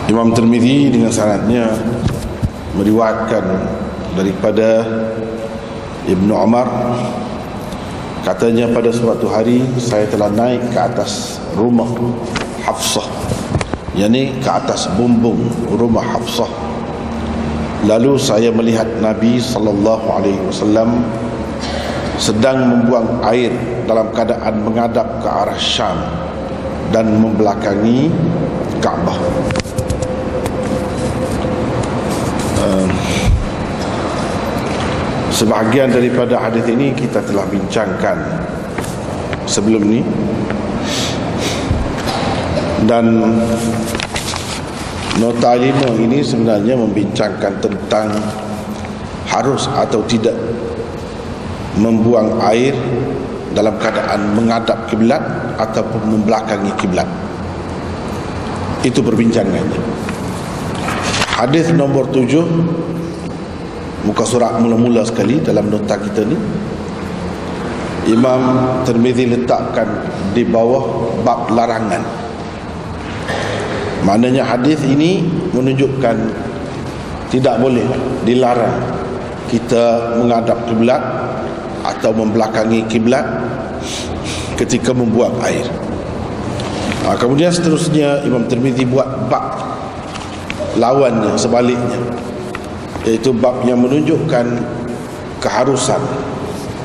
Imam Tirmizi dengan sanadnya meriwayatkan daripada Ibnu Umar, katanya pada suatu hari saya telah naik ke atas rumah Hafsah, yakni ke atas bumbung rumah Hafsah. Lalu saya melihat Nabi SAW sedang membuang air dalam keadaan menghadap ke arah Syam dan membelakangi Kaabah. Sebahagian daripada hadis ini kita telah bincangkan sebelum ni, dan nota 5 ini sebenarnya membincangkan tentang harus atau tidak membuang air dalam keadaan menghadap kiblat ataupun membelakangi kiblat. Itu perbincangannya. Hadis nombor 7, muka surat mula-mula sekali dalam nota kita ni, Imam Tirmizi letakkan di bawah bab larangan. Maknanya hadis ini menunjukkan tidak boleh, dilarang kita menghadap kiblat atau membelakangi kiblat ketika membuang air. Kemudian seterusnya Imam Tirmizi buat bab lawannya, sebaliknya, iaitu bab yang menunjukkan keharusan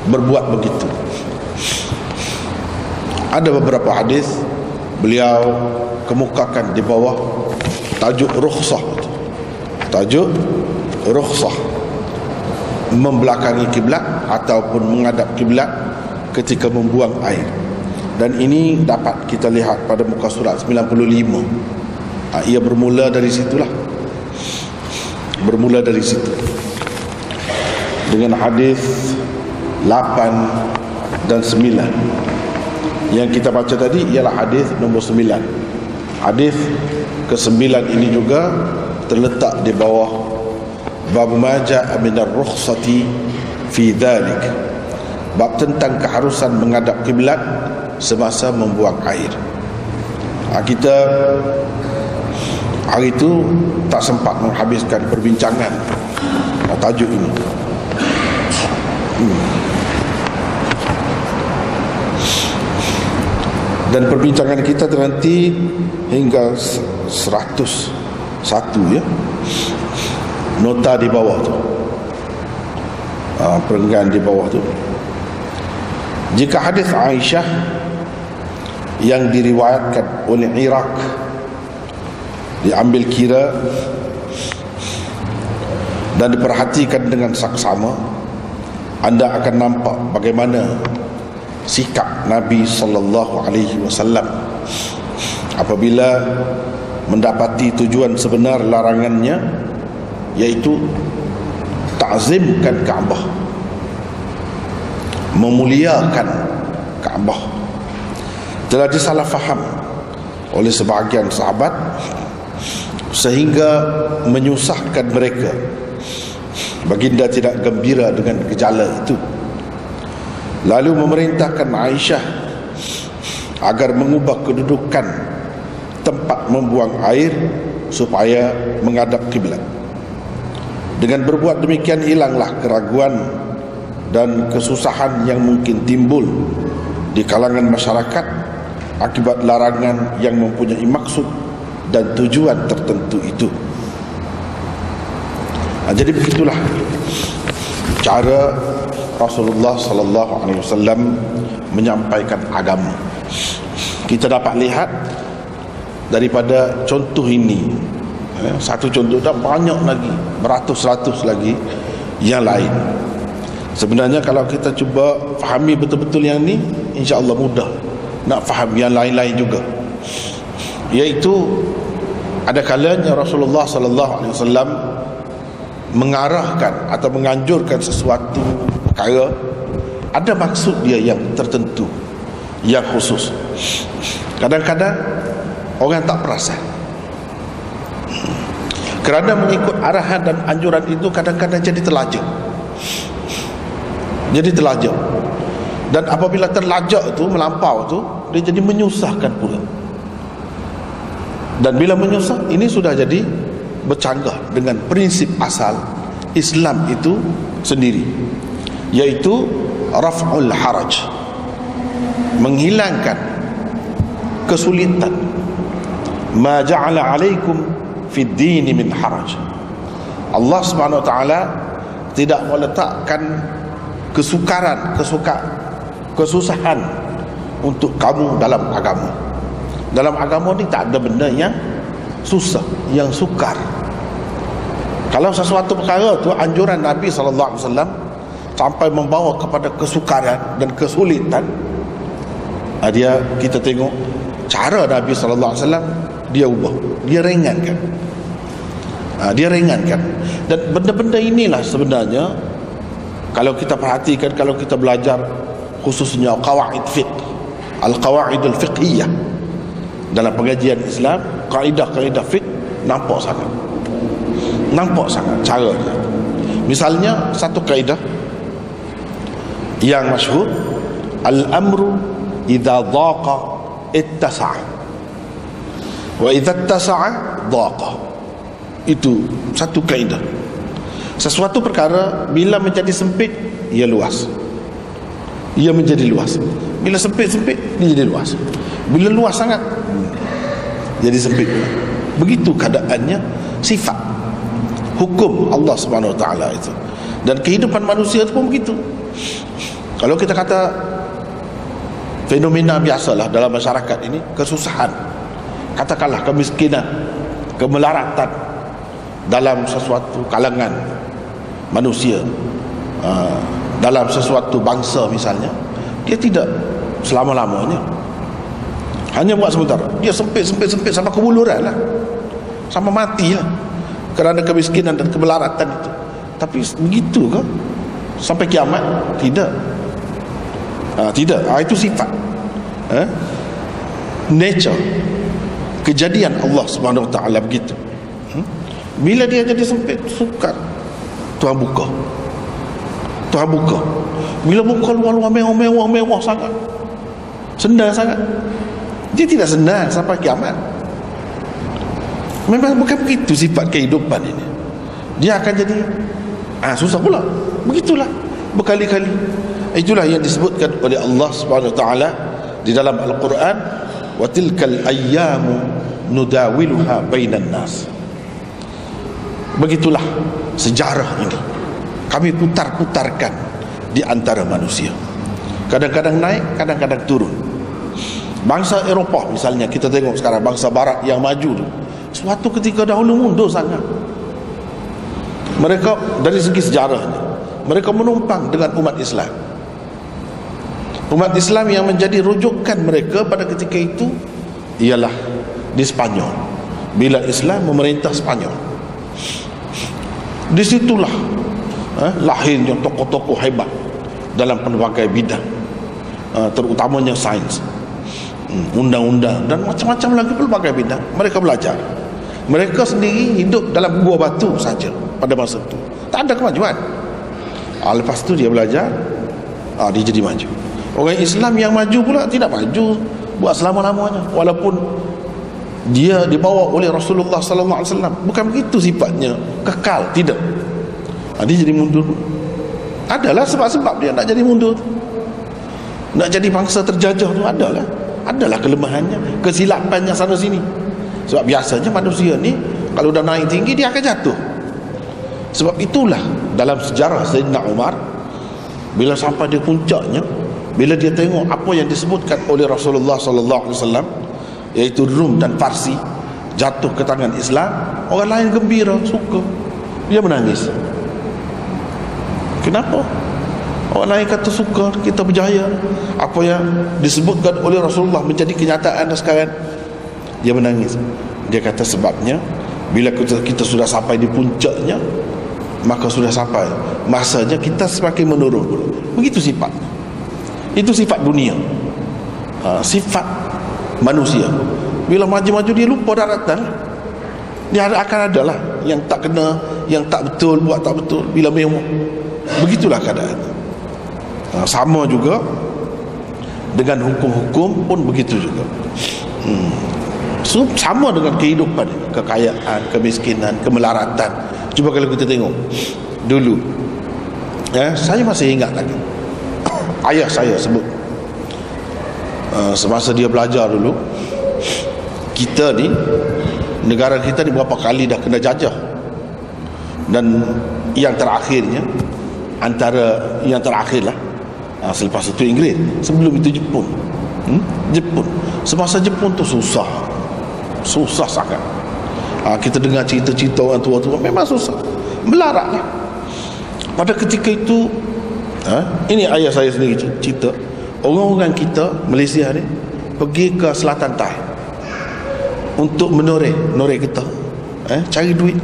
berbuat begitu. Ada beberapa hadis beliau kemukakan di bawah tajuk rukhsah, tajuk rukhsah membelakangi kiblat ataupun menghadap kiblat ketika membuang air. Dan ini dapat kita lihat pada muka surat 95. Ia bermula dari situlah, bermula dari situ dengan hadis 8 dan 9. Yang kita baca tadi ialah hadis nombor 9. Hadis ke-9 ini juga terletak di bawah bab ma jaa minar rukhsati fi dhalik, bab tentang keharusan menghadap kiblat semasa membuang air. Kita hari itu tak sempat menghabiskan perbincangan tajuk ini. Dan perbincangan kita terhenti hingga 101 ya. Nota di bawah tu, perenggan di bawah tu. Jika hadis Aisyah yang diriwayatkan oleh Iraq diambil kira dan diperhatikan dengan saksama, anda akan nampak bagaimana sikap Nabi SAW apabila mendapati tujuan sebenar larangannya, yaitu ta'zimkan Kaabah, memuliakan Kaabah. Telah disalah faham oleh sebahagian sahabat sehingga menyusahkan mereka. Baginda tidak gembira dengan gejala itu, lalu memerintahkan Aisyah agar mengubah kedudukan tempat membuang air supaya menghadap kiblat. Dengan berbuat demikian hilanglah keraguan dan kesusahan yang mungkin timbul di kalangan masyarakat akibat larangan yang mempunyai maksud dan tujuan tertentu itu. Jadi begitulah cara Rasulullah SAW menyampaikan agama. Kita dapat lihat daripada contoh ini, satu contoh, dan banyak lagi, beratus-ratus lagi yang lain. Sebenarnya kalau kita cuba fahami betul-betul yang ni, insya-Allah mudah nak faham yang lain-lain juga. Iaitu ada kalanya Rasulullah SAW mengarahkan atau menganjurkan sesuatu perkara, ada maksud dia yang tertentu, yang khusus. Kadang-kadang orang tak perasan, kerana mengikut arahan dan anjuran itu kadang-kadang jadi terlajak. Dan apabila terlajak tu, melampau tu, dia jadi menyusahkan pula. Dan bila menyusah, ini sudah jadi bercanggah dengan prinsip asal Islam itu sendiri, yaitu raf'ul haraj, menghilangkan kesulitan. Ma ja'ala 'alaikum fid dini min haraj. Allah Subhanahu wa taala tidak meletakkan kesusahan untuk kamu dalam agama. Dalam agama ni tak ada benda yang susah, yang sukar. Kalau sesuatu perkara tu anjuran Nabi sallallahu alaihi wasallam sampai membawa kepada kesukaran dan kesulitan, kita tengok cara Nabi sallallahu alaihi wasallam, dia ubah, dia ringankan. Dia ringankan. Dan benda-benda inilah sebenarnya kalau kita perhatikan, kalau kita belajar khususnya qawaid fiqh, al-qawaidul fiqhiyah dalam pengajian Islam, kaedah-kaedah fiqh nampak sangat caranya. Misalnya satu kaedah yang masyhur, al-amru idza dhaqa ittasa'a wa idza ittasa'a dhaqa. Itu satu kaedah. Sesuatu perkara bila menjadi sempit, ia luas, ia menjadi luas. Bila sempit-sempit, dia jadi luas. Bila luas sangat, jadi sempit. Begitu keadaannya sifat hukum Allah Subhanahu wa taala itu. Dan kehidupan manusia itu pun begitu. Kalau kita kata fenomena biasalah dalam masyarakat ini, kesusahan, katakanlah kemiskinan, kemelaratan dalam sesuatu kalangan manusia, dalam sesuatu bangsa misalnya, dia tidak selama-lamanya, hanya buat sebentar. Dia sempit sampai kebuluran lah, sampai mati lah kerana kemiskinan dan kemelaratan itu. Tapi begitu ke sampai kiamat? Tidak. Tidak. Itu sifat, nature, kejadian Allah Subhanahu wa taala begitu. Bila dia jadi sempit, sukar, Tuhan buka. Bila buka luar-luar mewah sangat, senang sangat, dia tidak senang sampai kiamat. Memang bukan begitu sifat kehidupan ini. Dia akan jadi susah pula. Begitulah berkali-kali. Itulah yang disebutkan oleh Allah Subhanahu wa taala di dalam Al-Quran, wa tilkal ayyamu nudawiluha bainan nas. Begitulah sejarah ini, kami putar-putarkan di antara manusia. Kadang-kadang naik, kadang-kadang turun. Bangsa Eropah misalnya, kita tengok sekarang bangsa barat yang maju tu, suatu ketika dahulu mundur sangat. Mereka dari segi sejarahnya, mereka menumpang dengan umat Islam. Umat Islam yang menjadi rujukan mereka pada ketika itu ialah di Spanyol. Bila Islam memerintah Spanyol, disitulah lahirnya tokoh-tokoh hebat dalam pelbagai bidang, terutamanya sains, undang-undang dan macam-macam lagi pelbagai bidang. Mereka belajar. Mereka sendiri hidup dalam gua batu saja pada masa itu, tak ada kemajuan. Lepas tu dia belajar, dia jadi maju. Orang Islam yang maju pula tidak maju buat selama-lamanya, walaupun dia dibawa oleh Rasulullah sallallahu alaihi wasallam. Bukan begitu sifatnya, kekal, tidak. Dia jadi mundur. Adalah sebab-sebab dia nak jadi mundur, nak jadi bangsa terjajah tu adalah kelemahannya, kesilapannya sana sini. Sebab biasanya manusia ni kalau dah naik tinggi dia akan jatuh. Sebab itulah dalam sejarah Sayyidina Umar, bila sampai di puncaknya, bila dia tengok apa yang disebutkan oleh Rasulullah sallallahu alaihi wasallam, iaitu Rum dan Parsi jatuh ke tangan Islam, orang lain gembira, suka, dia menangis. Kenapa? Orang lain kata suka, kita berjaya, apa yang disebutkan oleh Rasulullah menjadi kenyataan sekarang. Dia menangis. Dia kata sebabnya bila kita sudah sampai di puncaknya, maka sudah sampai masanya kita semakin menurun. Begitu sifat. Itu sifat dunia, sifat manusia. Bila maju-maju dia lupa daratan. Dia akan ada lah yang tak kena, yang tak betul, buat tak betul. Bila mewah, begitulah keadaan. Sama juga dengan hukum-hukum pun begitu juga. sama dengan kehidupan, kekayaan, kemiskinan, kemelaratan. Cuba kalau kita tengok dulu, saya masih ingat lagi ayah saya sebut, semasa dia belajar dulu, kita ni, negara kita ni berapa kali dah kena jajah, dan yang terakhirnya, antara yang terakhir lah, selepas itu Inggeris, sebelum itu Jepun. Jepun, semasa Jepun tu susah sangat. Kita dengar cerita-cerita orang tua-tua, memang susah, melarat lah. Pada ketika itu, ini ayah saya sendiri cerita, orang-orang kita Malaysia ni pergi ke selatan Thai untuk menoreh kita, cari duit,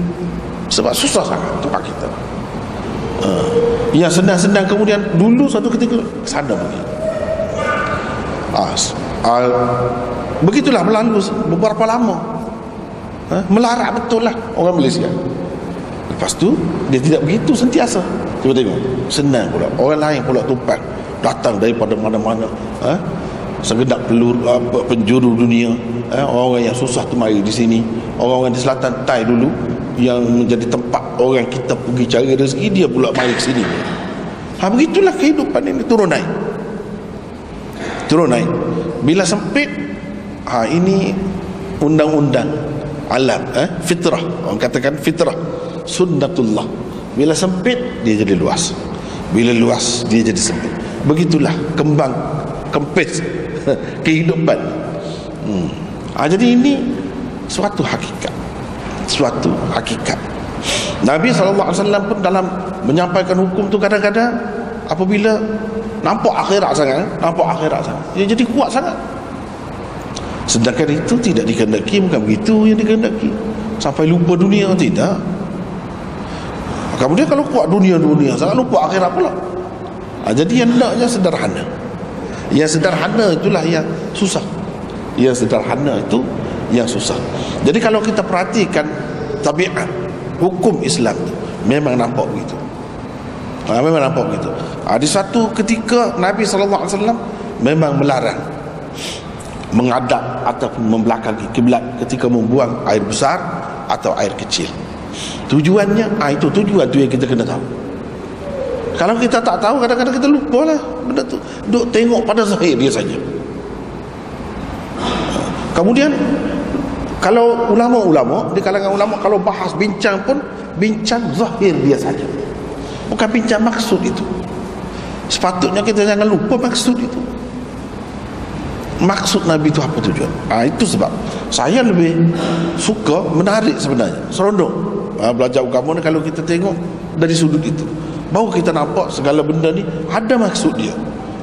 sebab susah sangat tempat kita. Yang senang-senang kemudian dulu satu ketika sana pergi. Begitulah berlalu beberapa lama, melarat betul lah orang Malaysia. Lepas tu dia tidak begitu sentiasa. Cuba tengok, senang pula orang lain pula tumpang datang daripada mana-mana, segenap penjuru dunia, orang-orang yang susah tu mari di sini. Orang-orang di selatan Thai dulu yang menjadi tempat orang kita pergi cari rezeki, dia pula mari ke sini. Begitulah kehidupan ini, turun naik. Bila sempit, ini undang-undang alam, fitrah, orang katakan fitrah, sunnatullah. Bila sempit dia jadi luas, bila luas dia jadi sempit. Begitulah kempis kehidupan. Jadi ini suatu hakikat. Nabi SAW pun dalam menyampaikan hukum tu kadang-kadang apabila nampak akhirat sangat, dia jadi kuat sangat. Sedangkan itu tidak dikehendaki, bukan begitu yang dikehendaki. Sampai lupa dunia, tidak. Kemudian kalau kuat dunia sangat, lupa akhirat pula. Jadi yang naknya sederhana. Yang sederhana itulah yang susah. Jadi kalau kita perhatikan tabiat hukum Islam tu, memang nampak begitu. Di satu ketika Nabi SAW memang melarang menghadap ataupun membelakangi kiblat ketika membuang air besar atau air kecil. Tujuannya, itu tujuan tu yang kita kena tahu. Kalau kita tak tahu, kadang-kadang kita lupa lah benda tu, duk tengok pada zahir dia saja. Kemudian kalau ulama-ulama, di kalangan ulama, kalau bahas bincang pun bincang zahir dia saja, bukan bincang maksud itu. Sepatutnya kita jangan lupa maksud itu. Maksud Nabi itu apa tujuan? Itu sebab saya lebih suka, menarik sebenarnya, seronok belajar agama ni kalau kita tengok dari sudut itu, baru kita nampak segala benda ni ada maksud dia.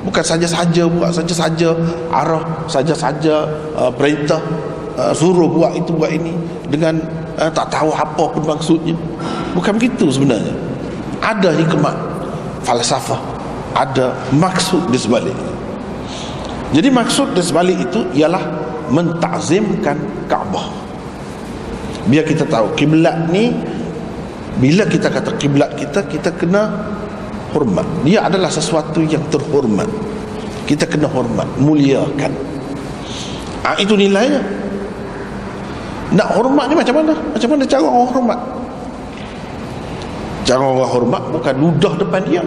Bukan saja-saja buat, saja-saja arah, saja-saja perintah, suruh buat itu buat ini dengan tak tahu apa pun maksudnya. Bukan begitu sebenarnya. Ada hikmat, falsafah, ada maksud di sebalik. Jadi maksud di sebalik itu ialah mentakzimkan Kaabah. Biar kita tahu kiblat ni, bila kita kata kiblat kita kena hormat. Dia adalah sesuatu yang terhormat. Kita kena hormat, muliakan. Itu nilainya. Nak hormat ni macam mana? Macam mana cara orang hormat? Cara orang hormat bukan ludah depan dia.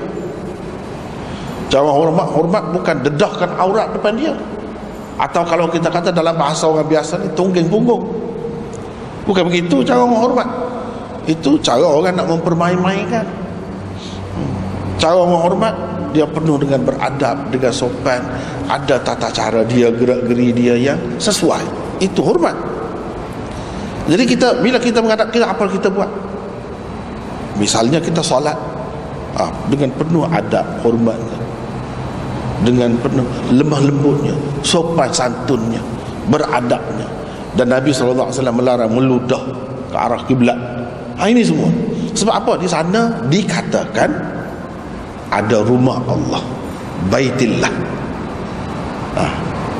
Cara hormat bukan dedahkan aurat depan dia. Atau kalau kita kata dalam bahasa orang biasa ni, tungging punggung. Bukan begitu cara orang hormat. Itu cara orang nak mempermain-mainkan. Cara orang hormat, dia penuh dengan beradab, dengan sopan, ada tata cara dia, gerak-geri dia yang sesuai. Itu hormat. Jadi bila kita menghadap kita, apa kita buat? Misalnya kita solat, dengan penuh adab, hormatnya, dengan penuh lemah lembutnya, sopan santunnya, beradabnya. Dan Nabi SAW melarang meludah ke arah kiblat. Ini semua sebab apa? Di sana dikatakan ada rumah Allah, Baitillah.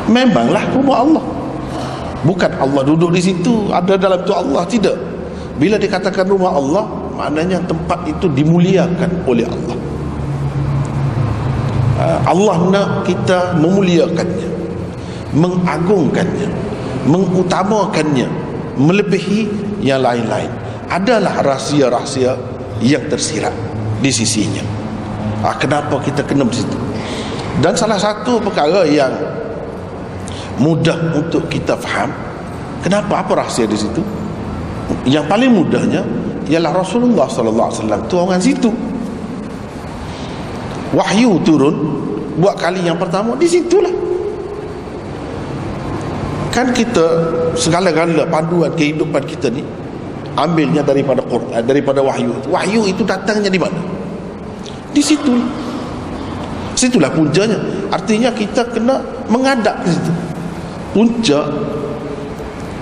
Memanglah rumah Allah. Bukan Allah duduk di situ, ada dalam tu Allah, tidak. Bila dikatakan rumah Allah, maknanya tempat itu dimuliakan oleh Allah. Allah nak kita memuliakannya, mengagungkannya, mengutamakannya melebihi yang lain-lain. Adalah rahsia-rahsia yang tersirat di sisinya. Kenapa kita kena bersitu? Dan salah satu perkara yang mudah untuk kita faham, kenapa, apa rahsia di situ? Yang paling mudahnya ialah Rasulullah sallallahu alaihi wasallam tu orang situ. Wahyu turun buat kali yang pertama di situlah. Kan kita segala-gala panduan kehidupan kita ni ambilnya daripada Quran, daripada wahyu. Wahyu itu datangnya di mana? Di situ. Situlah puncanya. Artinya kita kena menghadap ke situ. Punca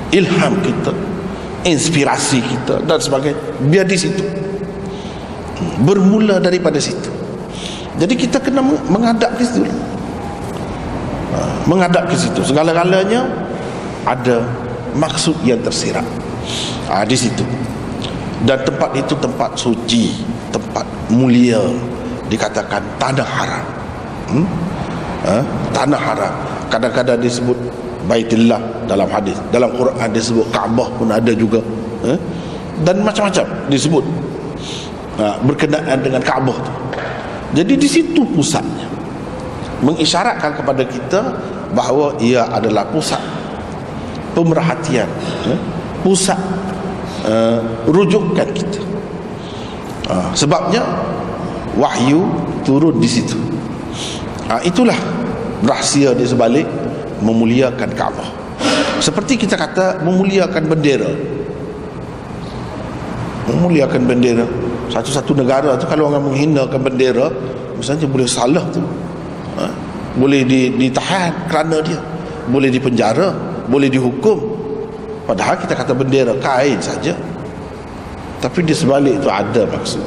ilham kita, inspirasi kita dan sebagainya biar di situ. Bermula daripada situ. Jadi kita kena menghadap ke situ. Menghadap ke situ. Segala-galanya ada maksud yang tersirat. Di situ. Dan tempat itu tempat suci, tempat mulia, dikatakan tanah haram. Tanah haram. Kadang-kadang disebut Baitullah dalam hadis, dalam Quran disebut Kaabah pun ada juga, dan macam-macam disebut berkenaan dengan Kaabah tu. Jadi di situ pusatnya, mengisyaratkan kepada kita bahawa ia adalah pusat pemerhatian, pusat rujukan kita. Sebabnya wahyu turun di situ. Itulah rahsia di sebalik memuliakan Kaabah. Seperti kita kata memuliakan bendera. Memuliakan bendera. Satu-satu negara tu kalau orang menghinakan bendera, misalnya boleh salah tu, boleh ditahan kerana dia, boleh dipenjara, boleh dihukum. Padahal kita kata bendera kain saja, tapi di sebalik itu ada maksud.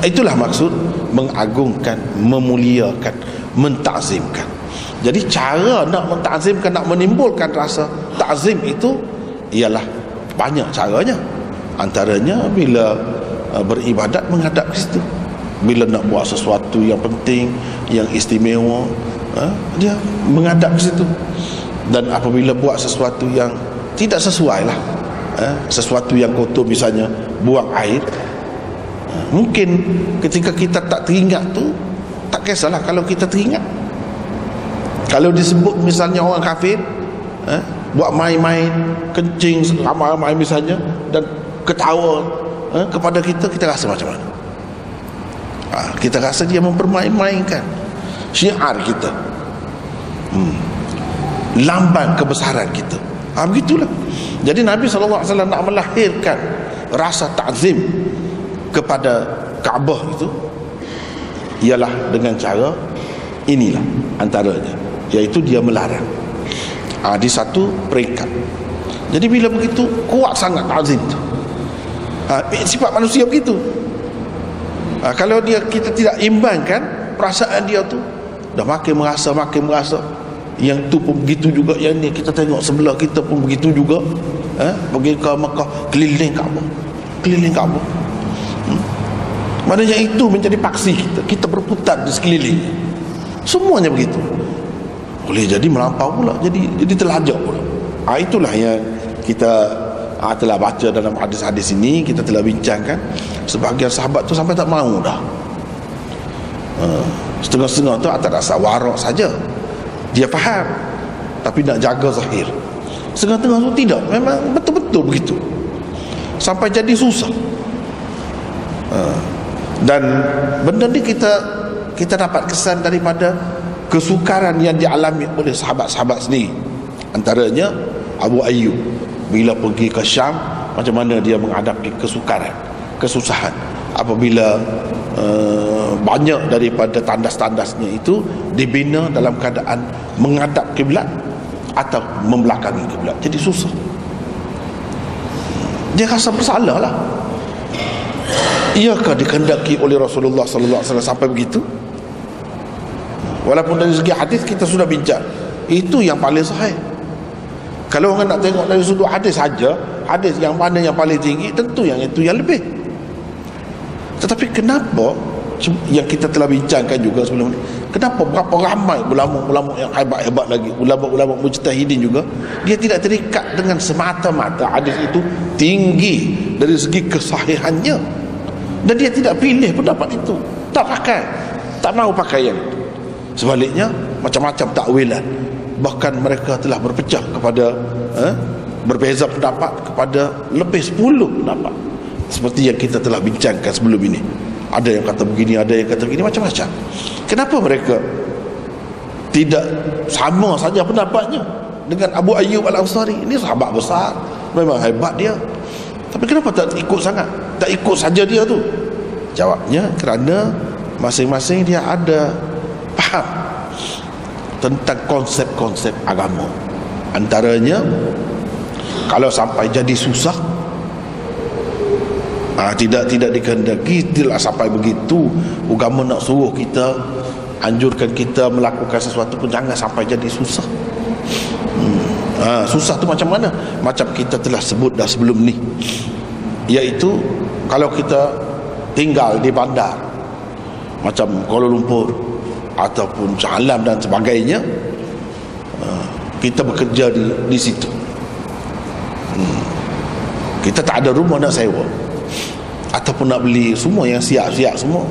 Itulah maksud mengagungkan, memuliakan, mentakzimkan. Jadi cara nak mentakzimkan, nak menimbulkan rasa takzim itu ialah banyak caranya. Antaranya bila beribadat menghadap ke situ. Bila nak buat sesuatu yang penting, yang istimewa, dia menghadap ke situ. Dan apabila buat sesuatu yang tidak sesuai lah, sesuatu yang kotor, misalnya buang air, mungkin ketika kita tak teringat tu, tak kisahlah kalau kita teringat. Kalau disebut misalnya orang kafir buat main-main, kencing ramai-ramai misalnya, dan ketawa kepada kita, kita rasa macam mana? Kita rasa dia mempermain-mainkan syiar kita, lambang kebesaran kita. Begitulah. Jadi Nabi SAW nak melahirkan rasa takzim kepada Kaabah itu ialah dengan cara inilah antaranya, iaitu dia melarang di satu peringkat. Jadi bila begitu kuat sangat takzim tu. Sifat manusia begitu. Kalau kita tidak imbangkan perasaan dia tu, dah makin merasa yang tu pun begitu juga, yang ni kita tengok sebelah kita pun begitu juga, pergi ke Mekah keliling Kaabah. Maknanya itu menjadi paksi kita berputar di sekeliling, semuanya begitu. Boleh jadi melampau pula, jadi terlajak pula. Itulah yang kita telah baca dalam hadis-hadis ini, kita telah bincangkan. Sebahagian sahabat tu sampai tak mahu dah. Setengah-setengah tu atas rasa warak saja, dia faham, tapi nak jaga zahir. Setengah-setengah tu tidak, memang betul-betul begitu, sampai jadi susah. Dan benda ni kita dapat kesan daripada kesukaran yang dialami oleh sahabat-sahabat sendiri. Antaranya Abu Ayyub, bila pergi ke Syam, macam mana dia menghadapi kesukaran, kesusahan apabila banyak daripada tandas-tandasnya itu dibina dalam keadaan menghadap kiblat atau membelakangi kiblat. Jadi susah. Dia rasa bersalah lah. Iakah dikehendaki oleh Rasulullah sallallahu alaihi wasallam sampai begitu? Walaupun dari segi hadis kita sudah bincang, itu yang paling sahih. Kalau orang nak tengok dari sudut hadis saja, hadis yang mana yang paling tinggi, tentu yang itu yang lebih. Tetapi kenapa, yang kita telah bincangkan juga sebelum ini, Kenapa berapa ramai ulama-ulama yang hebat-hebat lagi, ulama-ulama mujtahidin juga, dia tidak terikat dengan semata-mata hadis itu tinggi dari segi kesahihannya, dan dia tidak pilih pendapat itu, tak pakai, tak mau pakai yang itu. Sebaliknya macam-macam takwilan, bahkan mereka telah berpecah kepada berbeza pendapat kepada lebih 10 pendapat, seperti yang kita telah bincangkan sebelum ini. Ada yang kata begini, ada yang kata begini, macam-macam. Kenapa mereka tidak sama saja pendapatnya dengan Abu Ayyub Al-Ansari? Ini sahabat besar, memang hebat dia, tapi kenapa tak ikut sangat, tak ikut saja dia tu? Jawabnya kerana masing-masing dia ada faham tentang konsep-konsep agama. Antaranya, kalau sampai jadi susah, tidak dikehendaki, tidak sampai begitu agama nak suruh kita, anjurkan kita melakukan sesuatu pun jangan sampai jadi susah. Susah tu macam mana? Macam kita telah sebut dah sebelum ni, iaitu kalau kita tinggal di bandar macam Kuala Lumpur ataupun Shah Alam dan sebagainya, kita bekerja di situ, kita tak ada rumah nak sewa ataupun nak beli semua yang siap-siap semua,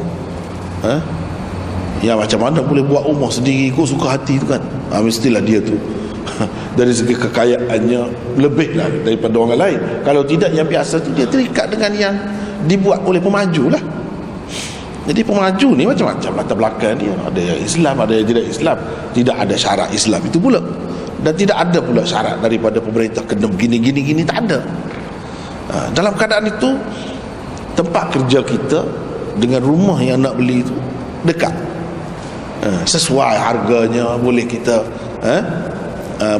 ya macam mana boleh buat rumah sendiri ikut suka hati tu kan? Mestilah dia tu dari segi kekayaannya lebih lah daripada orang lain. Kalau tidak, yang biasa tu dia terikat dengan yang dibuat oleh pemaju lah. Jadi pemaju ni macam-macam latar belakang dia, ada yang Islam, ada yang tidak Islam, tidak ada syarat Islam itu pula, dan tidak ada pula syarat daripada pemerintah kena begini-gini, tak ada. Dalam keadaan itu, tempat kerja kita dengan rumah yang nak beli itu dekat, sesuai harganya, boleh kita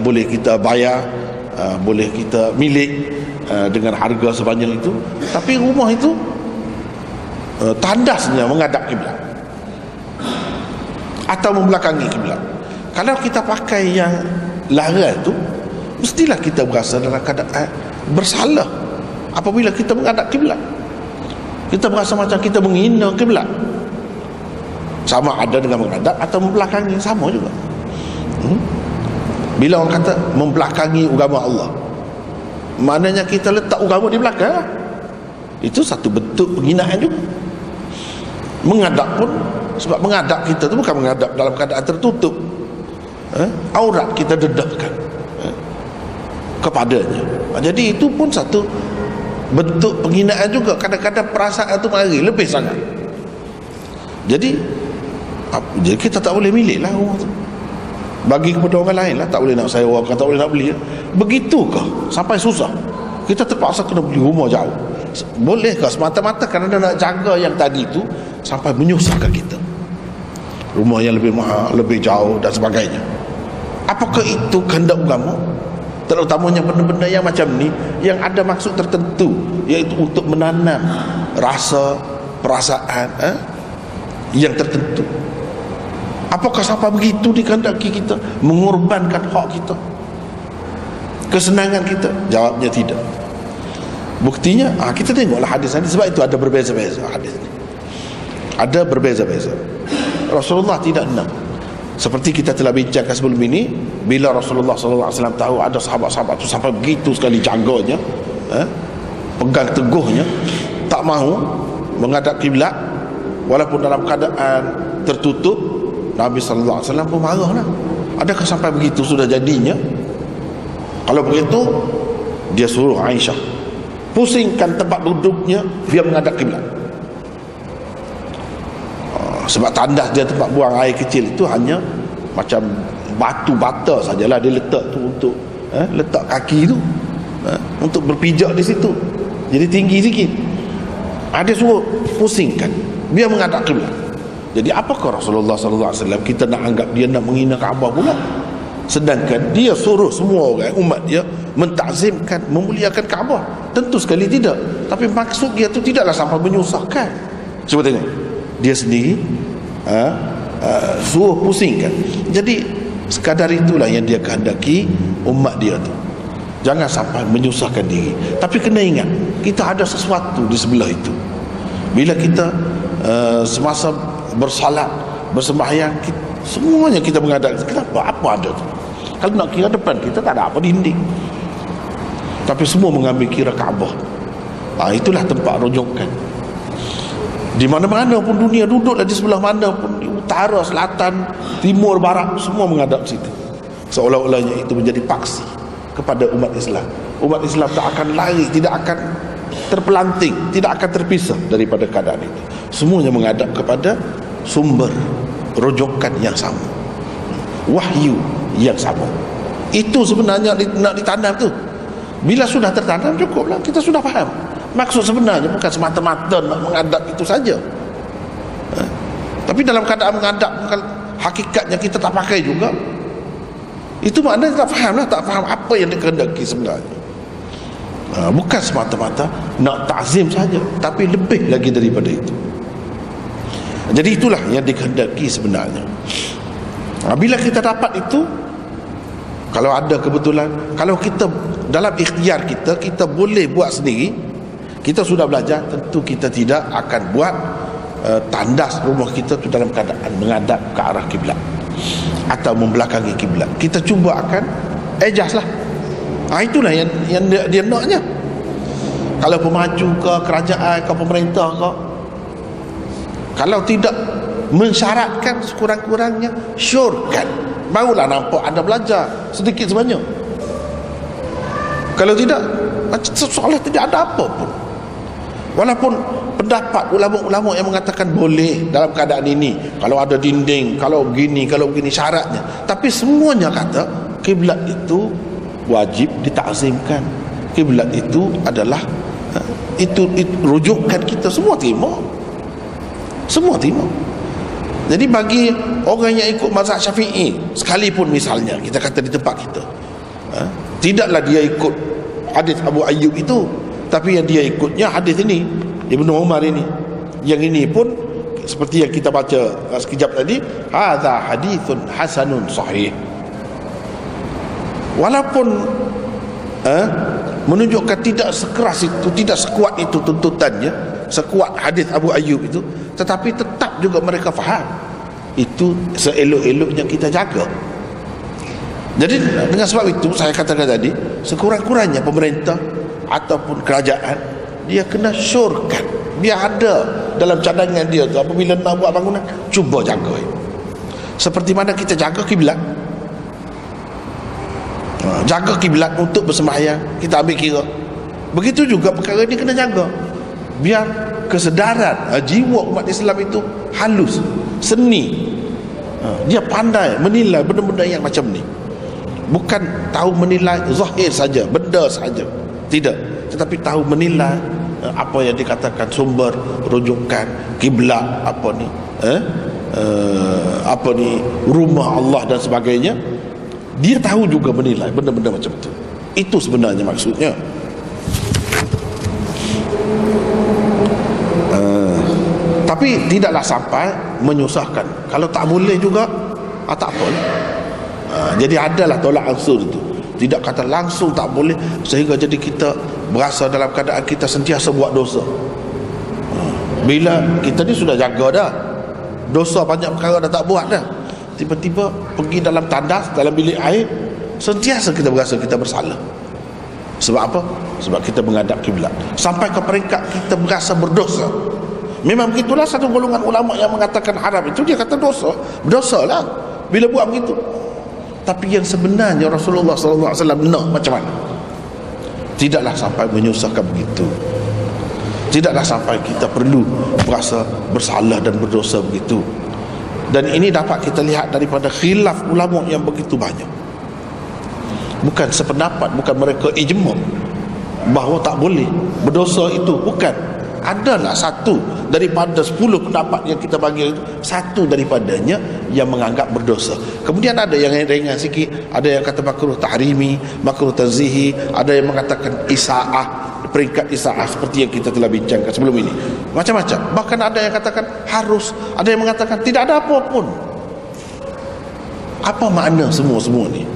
boleh kita bayar, boleh kita milik dengan harga sebanyak itu. Tapi rumah itu tandasnya menghadap kiblat atau membelakangi kiblat. Kalau kita pakai yang larang tu, mestilah kita berasa dalam keadaan bersalah apabila kita menghadap kiblat. Kita berasa macam kita menghina kiblat, sama ada dengan menghadap atau membelakangi, sama juga. Bila orang kata membelakangi agama Allah, maknanya kita letak agama di belakang, itu satu bentuk penghinaan juga. Menghadap pun, sebab menghadap kita tu bukan menghadap dalam keadaan tertutup, aurat kita dedahkan kepadanya. Jadi itu pun satu bentuk penghinaan juga. Kadang-kadang perasaan tu mari lebih sangat. Jadi kita tak boleh milih lah rumah tu, bagi kepada orang lain lah. Tak boleh nak sewa, tak boleh nak beli. Begitukah sampai susah kita terpaksa kena beli rumah jauh? Bolehkah semata-mata kerana nak jaga yang tadi tu sampai menyusahkan kita, rumah yang lebih mahal, lebih jauh dan sebagainya? Apakah itu kehendak agama? Terutamanya benda-benda yang macam ni, yang ada maksud tertentu, iaitu untuk menanam rasa, perasaan yang tertentu. Apakah sampai begitu dikehendaki kita mengorbankan hak kita, kesenangan kita? Jawabnya tidak. Buktinya kita tengoklah hadis-hadis, sebab itu ada berbeza-beza hadis ni, ada berbeza-beza. Rasulullah tidak nak, seperti kita telah bincangkan sebelum ini, bila Rasulullah SAW tahu ada sahabat-sahabat tu sampai begitu sekali jaganya, pegang teguhnya, tak mahu menghadap kiblat walaupun dalam keadaan tertutup, Nabi SAW pun marah lah. Adakah sampai begitu sudah jadinya? Kalau begitu, dia suruh Aisyah pusingkan tempat duduknya biar menghadap kiblat. Sebab tandas dia tempat buang air kecil itu hanya macam batu bata sajalah dia letak tu untuk letak kaki tu, untuk berpijak di situ, jadi tinggi sikit. Dia suruh pusingkan biar menghadap kiblat. Jadi apakah Rasulullah SAW kita nak anggap dia nak menghina Kaabah pula, sedangkan dia suruh semua orang umat dia mentakzimkan, memuliakan Kaabah? Tentu sekali tidak. Tapi maksud dia tu tidaklah sampai menyusahkan. Cuba tengok, dia sendiri suruh pusingkan. Jadi sekadar itulah yang dia kehendaki umat dia tu, jangan sampai menyusahkan diri. Tapi kena ingat, kita ada sesuatu di sebelah itu. Bila kita semasa bersalat, bersembahyang, Semuanya kita menghadap. Kenapa? Apa ada tu? Kalau nak kira depan kita tak ada apa dinding, tapi semua mengambil kira Kaabah. Itulah tempat rujukan. Di mana-mana pun dunia, duduklah di sebelah mana pun, di utara, selatan, timur, barat, semua menghadap situ. Seolah-olahnya itu menjadi paksi kepada umat Islam. Umat Islam tak akan lari, tidak akan terpelanting, tidak akan terpisah daripada keadaan itu. Semuanya menghadap kepada sumber rujukan yang sama, wahyu yang sama. Itu sebenarnya nak ditanam tu. Bila sudah tertanam, cukuplah, kita sudah faham. Maksud sebenarnya bukan semata-mata nak menghadap itu saja. Tapi dalam keadaan menghadap, hakikatnya kita tak pakai juga. Itu maknanya tak faham lah, tak faham apa yang dikehendaki sebenarnya. Bukan semata-mata nak ta'zim saja, tapi lebih lagi daripada itu. Jadi itulah yang dikehendaki sebenarnya. Bila kita dapat itu, kalau ada kebetulan, kalau kita dalam ikhtiar kita boleh buat sendiri, kita sudah belajar, tentu kita tidak akan buat tandas rumah kita tu dalam keadaan menghadap ke arah kiblat atau membelakangi kiblat. Kita cuba akan adjust lah. Itulah yang dia naknya. Kalau pemaju ke kerajaan ke pemerintah ke, kalau tidak mensyaratkan, sekurang-kurangnya syorkan, barulah nampak anda belajar sedikit sebanyak. Kalau tidak, seolah tidak ada apa pun. Walaupun pendapat ulama-ulama yang mengatakan boleh dalam keadaan ini, kalau ada dinding, kalau begini syaratnya, tapi semuanya kata kiblat itu wajib ditakzimkan. Kiblat itu adalah itu rujukan kita, semua terima. Jadi bagi orang yang ikut mazhab Syafi'i sekalipun, misalnya kita kata di tempat kita, tidaklah dia ikut hadis Abu Ayyub itu, tapi yang dia ikutnya hadis ini, Ibnu Umar ini. Yang ini pun seperti yang kita baca sekejap tadi, hadza hadithun hasanun sahih. Walaupun menunjukkan tidak sekeras itu, tidak sekuat itu tuntutannya, sekuat hadis Abu Ayyub itu, tetapi tetap juga mereka faham. Itu seelok-eloknya kita jaga. Jadi dengan sebab itu saya katakan tadi, sekurang-kurangnya pemerintah ataupun kerajaan, dia kena syorkan, dia ada dalam cadangan dia tu, apabila nak buat bangunan, cuba jaga. Seperti mana kita jaga kiblat, jaga kiblat untuk bersembahyang, kita ambil kira. Begitu juga perkara ini kena jaga, biar kesedaran jiwa umat Islam itu halus, seni. Dia pandai menilai benda-benda yang macam ni. Bukan tahu menilai zahir saja, benda saja, tidak, tetapi tahu menilai apa yang dikatakan sumber rujukan kiblat, apa ni rumah Allah dan sebagainya. Dia tahu juga menilai benda-benda macam itu. Itu sebenarnya maksudnya. Tapi tidaklah sampai menyusahkan. Kalau tak boleh juga, tak apa. Jadi adalah tolak ansur itu. Tidak kata langsung tak boleh sehingga jadi kita berasa dalam keadaan kita sentiasa buat dosa. Bila kita ni sudah jaga dah, dosa banyak perkara dah tak buat dah, tiba-tiba pergi dalam tandas, dalam bilik air, sentiasa kita berasa kita bersalah. Sebab apa? Sebab kita menghadap kiblat. Sampai ke peringkat kita berasa berdosa. Memang begitulah satu golongan ulama yang mengatakan haram itu, dia kata dosa, berdosa lah bila buat begitu. Tapi yang sebenarnya Rasulullah SAW nak macam mana? Tidaklah sampai menyusahkan begitu. Tidaklah sampai kita perlu berasa bersalah dan berdosa begitu. Dan ini dapat kita lihat daripada khilaf ulama yang begitu banyak. Bukan sependapat, bukan mereka ijma' bahawa tak boleh berdosa itu, bukan. Adalah satu daripada 10 pendapat yang kita bagi itu, satu daripadanya yang menganggap berdosa. Kemudian ada yang ringan sikit, ada yang kata makruh tahrimi, makruh tanzihi, ada yang mengatakan isaah, peringkat isaah seperti yang kita telah bincangkan sebelum ini. Macam-macam. Bahkan ada yang katakan harus, ada yang mengatakan tidak ada apa pun. Apa makna semua-semua ni?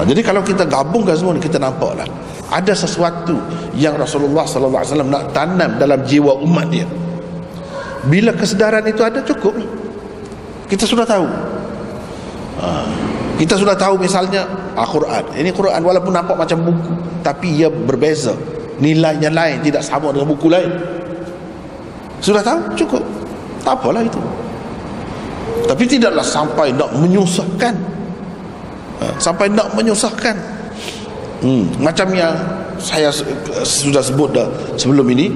Jadi kalau kita gabungkan semua ni, kita nampaklah ada sesuatu yang Rasulullah SAW nak tanam dalam jiwa umat dia. Bila kesedaran itu ada, cukup. Kita sudah tahu. Kita sudah tahu misalnya Al-Quran. Ini Quran walaupun nampak macam buku, tapi ia berbeza. Nilainya lain, tidak sama dengan buku lain. Sudah tahu, cukup. Tak apalah itu. Tapi tidaklah sampai nak menyusahkan. Sampai nak menyusahkan. Macam yang saya sudah sebut dah sebelum ini.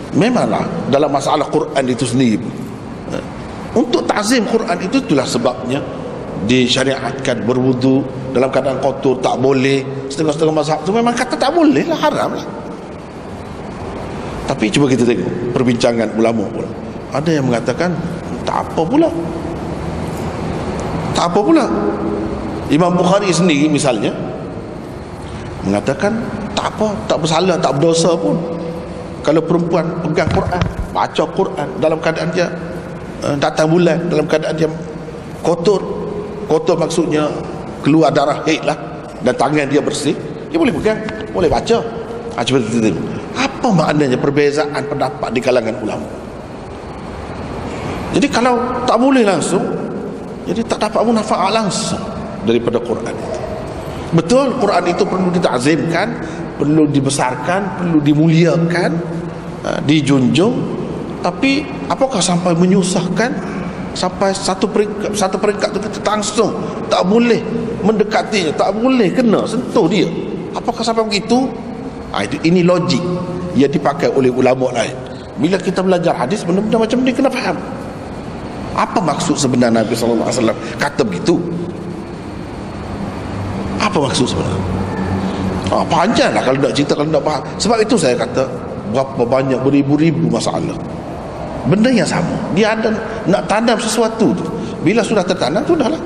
Memanglah dalam masalah Quran itu sendiri, untuk ta'zim Quran itu, itulah sebabnya disyariatkan berwudu dalam keadaan kotor tak boleh. Setengah-setengah mazhab tu memang kata tak boleh lah, haram lah. Tapi cuba kita tengok perbincangan ulama pula. Ada yang mengatakan tak apa pula. Tak apa pula. Imam Bukhari sendiri misalnya mengatakan tak apa, tak bersalah, tak berdosa pun kalau perempuan pegang Quran, baca Quran dalam keadaan dia datang bulan, dalam keadaan dia kotor. Kotor maksudnya keluar darah haid lah, dan tangan dia bersih, dia boleh pegang, boleh baca. Cuba kita tengok apa maknanya perbezaan pendapat di kalangan ulama. Jadi kalau tak boleh langsung, jadi tak dapat manfaat langsung daripada Quran itu. Betul, Quran itu perlu ditazimkan, perlu dibesarkan, perlu dimuliakan, dijunjung. Tapi apakah sampai menyusahkan, sampai satu peringkat tu kita langsung tak boleh mendekatinya, tak boleh kena sentuh dia? Apakah sampai begitu? Ini logik yang dipakai oleh ulama lain. Bila kita belajar hadis, benda-benda macam ni kena faham. Apa maksud sebenar Nabi SAW kata begitu? Apa maksud sebenarnya? Panjanglah kalau nak cerita, kalau nak faham. Sebab itu saya kata berapa banyak, beribu-ribu masalah. Benda yang sama, dia ada nak tanam sesuatu tu, bila sudah tertanam, sudahlah.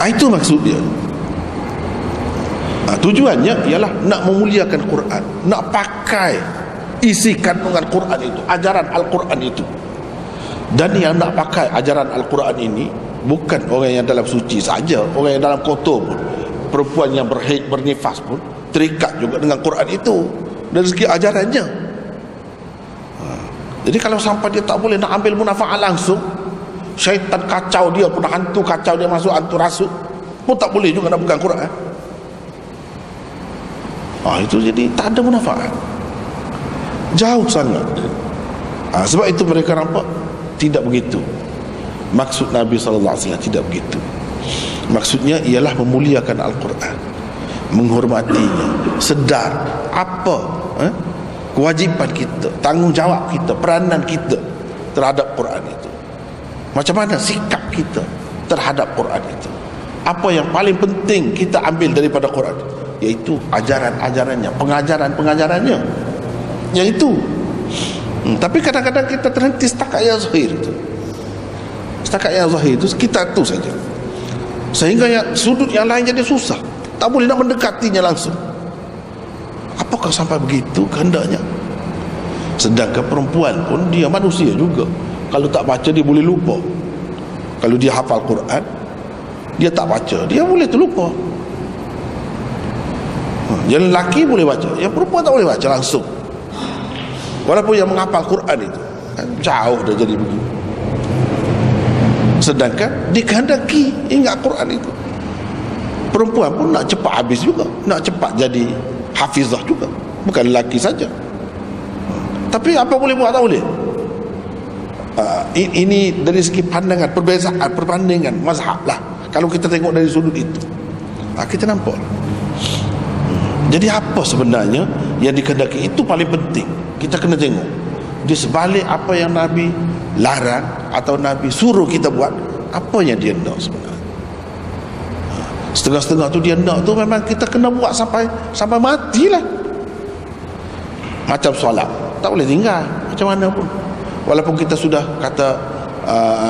Itu maksud dia. Tujuannya ialah nak memuliakan Quran, nak pakai isi kandungan Quran itu, ajaran Al-Quran itu. Dan yang nak pakai ajaran Al-Quran ini bukan orang yang dalam suci saja, orang yang dalam kotor pun, perempuan yang berhaid, bernifas pun terikat juga dengan Quran itu dari segi ajarannya. Jadi kalau sampai dia tak boleh nak ambil manfaat langsung, syaitan kacau dia pun, hantu kacau dia masuk, hantu rasuk pun tak boleh juga nak pegang Quran. Itu jadi tak ada manfaat, jauh sangat. Sebab itu mereka nampak tidak begitu maksud Nabi SAW. Tidak begitu. Maksudnya ialah memuliakan Al-Quran, menghormatinya, sedar apa kewajipan kita, tanggungjawab kita, peranan kita terhadap Quran itu. Macam mana sikap kita terhadap Quran itu. Apa yang paling penting kita ambil daripada Quran, iaitu ajaran-ajarannya, pengajaran-pengajarannya, iaitu. Tapi kadang-kadang kita terhenti setakat yang zahir itu. Setakat yang zahir itu kita tu saja, sehingga yang sudut yang lain jadi susah, tak boleh nak mendekatinya langsung. Apakah sampai begitu kehendaknya? Sedangkan perempuan pun dia manusia juga. Kalau tak baca dia boleh lupa. Kalau dia hafal Quran, dia tak baca, dia boleh terlupa. Yang lelaki boleh baca, yang perempuan tak boleh baca langsung. Walaupun yang menghafal Quran itu jauh dah jadi begitu. Sedangkan dikehendaki ingat Quran itu. Perempuan pun nak cepat habis juga, nak cepat jadi hafizah juga, bukan lelaki saja. Tapi apa boleh buat, tak boleh. Ini dari segi pandangan, perbandingan mazhab lah. Kalau kita tengok dari sudut itu, kita nampak. Jadi apa sebenarnya yang dikehendaki, itu paling penting. Kita kena tengok di sebalik apa yang Nabi larang atau Nabi suruh kita buat, apa yang dia nak sebenarnya. Setengah-setengah tu dia nak tu memang kita kena buat sampai matilah. Macam solat, tak boleh tinggal macam mana pun. Walaupun kita sudah kata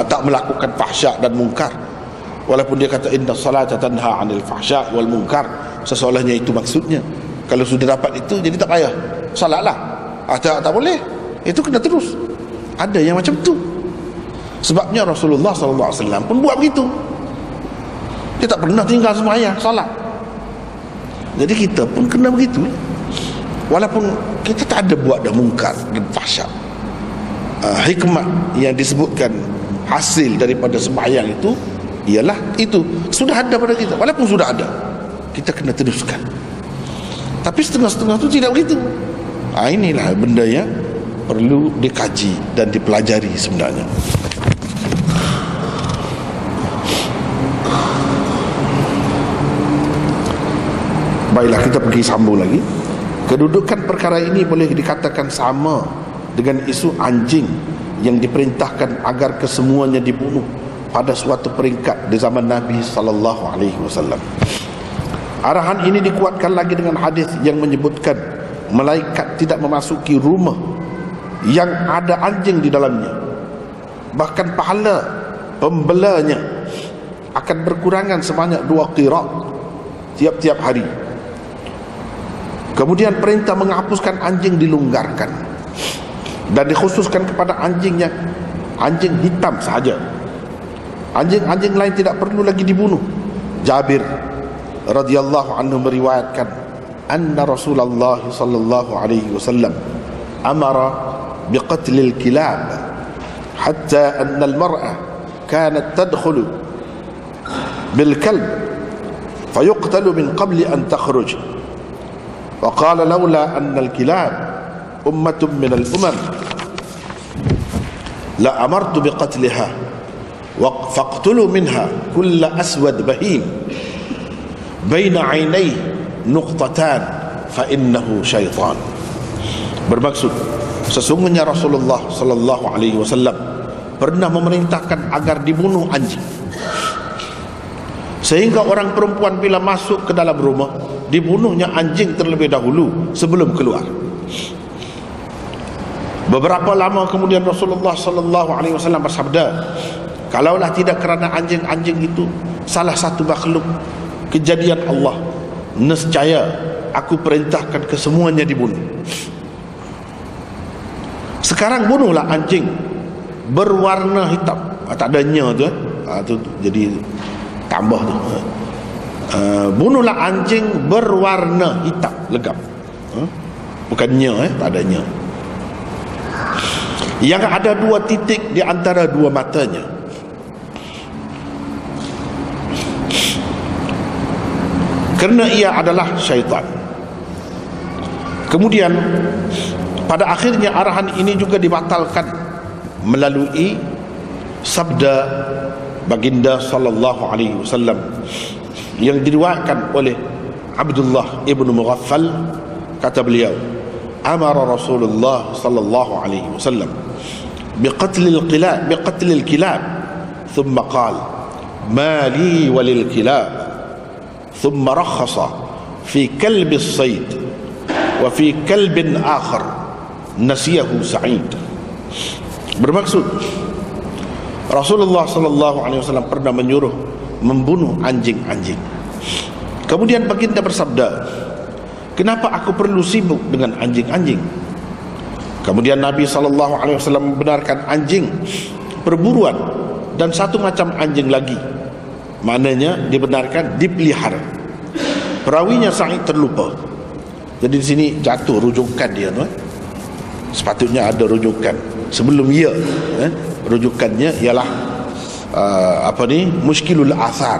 tak melakukan fahsyak dan mungkar, walaupun dia kata inna salata tanha 'anil fahsyak wal munkar, sesolahnya itu maksudnya. Kalau sudah dapat itu, jadi tak payah salatlah. Tak boleh, itu kena terus. Ada yang macam tu. Sebabnya Rasulullah SAW pun buat begitu. Dia tak pernah tinggal sembahyang salat. Jadi kita pun kena begitu. Walaupun kita tak ada buat dah mungkar dan fahsyak, hikmah yang disebutkan hasil daripada sembahyang itu ialah itu sudah ada pada kita. Walaupun sudah ada, kita kena teruskan. Tapi setengah-setengah itu tidak begitu. Inilah benda yang perlu dikaji dan dipelajari sebenarnya. Baiklah, kita pergi sambung lagi. Kedudukan perkara ini boleh dikatakan sama dengan isu anjing yang diperintahkan agar kesemuanya dibunuh pada suatu peringkat di zaman Nabi sallallahu alaihi wasallam. Arahan ini dikuatkan lagi dengan hadis yang menyebutkan malaikat tidak memasuki rumah yang ada anjing di dalamnya. Bahkan pahala pembelanya akan berkurangan sebanyak 2 qirat tiap-tiap hari. Kemudian perintah menghapuskan anjing dilonggarkan dan dikhususkan kepada anjing hitam sahaja. Anjing-anjing lain tidak perlu lagi dibunuh. Jabir radhiyallahu anhu meriwayatkan anna Rasulullah sallallahu alaihi wasallam amara biqatlil kilab hatta anna al-mar'a kanat tadkhulu bil kalb fayuqtalu min qabli an takhruj. وقال لولا أن الكلاب أمة من الأمم لأمرت بقتلها فاقتلوا منها كل أسود بهيم بين عينيه نقطتان فإنه شيطان. Bermaksud, sesungguhnya Rasulullah sallallahu alaihi wasallam pernah memerintahkan agar dibunuh anjing, sehingga orang perempuan bila masuk ke dalam rumah dibunuhnya anjing terlebih dahulu sebelum keluar. Beberapa lama kemudian Rasulullah sallallahu alaihi wasallam bersabda, kalaulah tidak kerana anjing-anjing itu salah satu makhluk kejadian Allah, nescaya aku perintahkan kesemuanya dibunuh. Sekarang bunuhlah anjing berwarna hitam. Tak ada nya tu, tu jadi tambah tu. Bunuhlah anjing berwarna hitam legam. Bukannya tak adanya. Yang ada 2 titik di antara 2 matanya. Kerana ia adalah syaitan. Kemudian pada akhirnya arahan ini juga dibatalkan melalui sabda baginda sallallahu alaihi wasallam yang diriwayatkan oleh Abdullah ibn Mughaffal. Kata beliau, amara Rasulullah sallallahu alaihi wasallam biqatlil kilab thumma qala ma li walil kilab thumma rakhasa fi kalbi as-sayd wa fi kalbin akhar nasiyahu Sa'id. Bermaksud, Rasulullah sallallahu alaihi wasallam pernah menyuruh membunuh anjing-anjing. Kemudian baginda bersabda, kenapa aku perlu sibuk dengan anjing-anjing? Kemudian Nabi sallallahu alaihi wasallam membenarkan anjing perburuan dan satu macam anjing lagi, maknanya dibenarkan dipelihara. Perawinya Sa'id terlupa. Jadi di sini jatuh rujukan dia tu. Sepatutnya ada rujukan sebelum ia. Rujukannya ialah Mushkilul Athar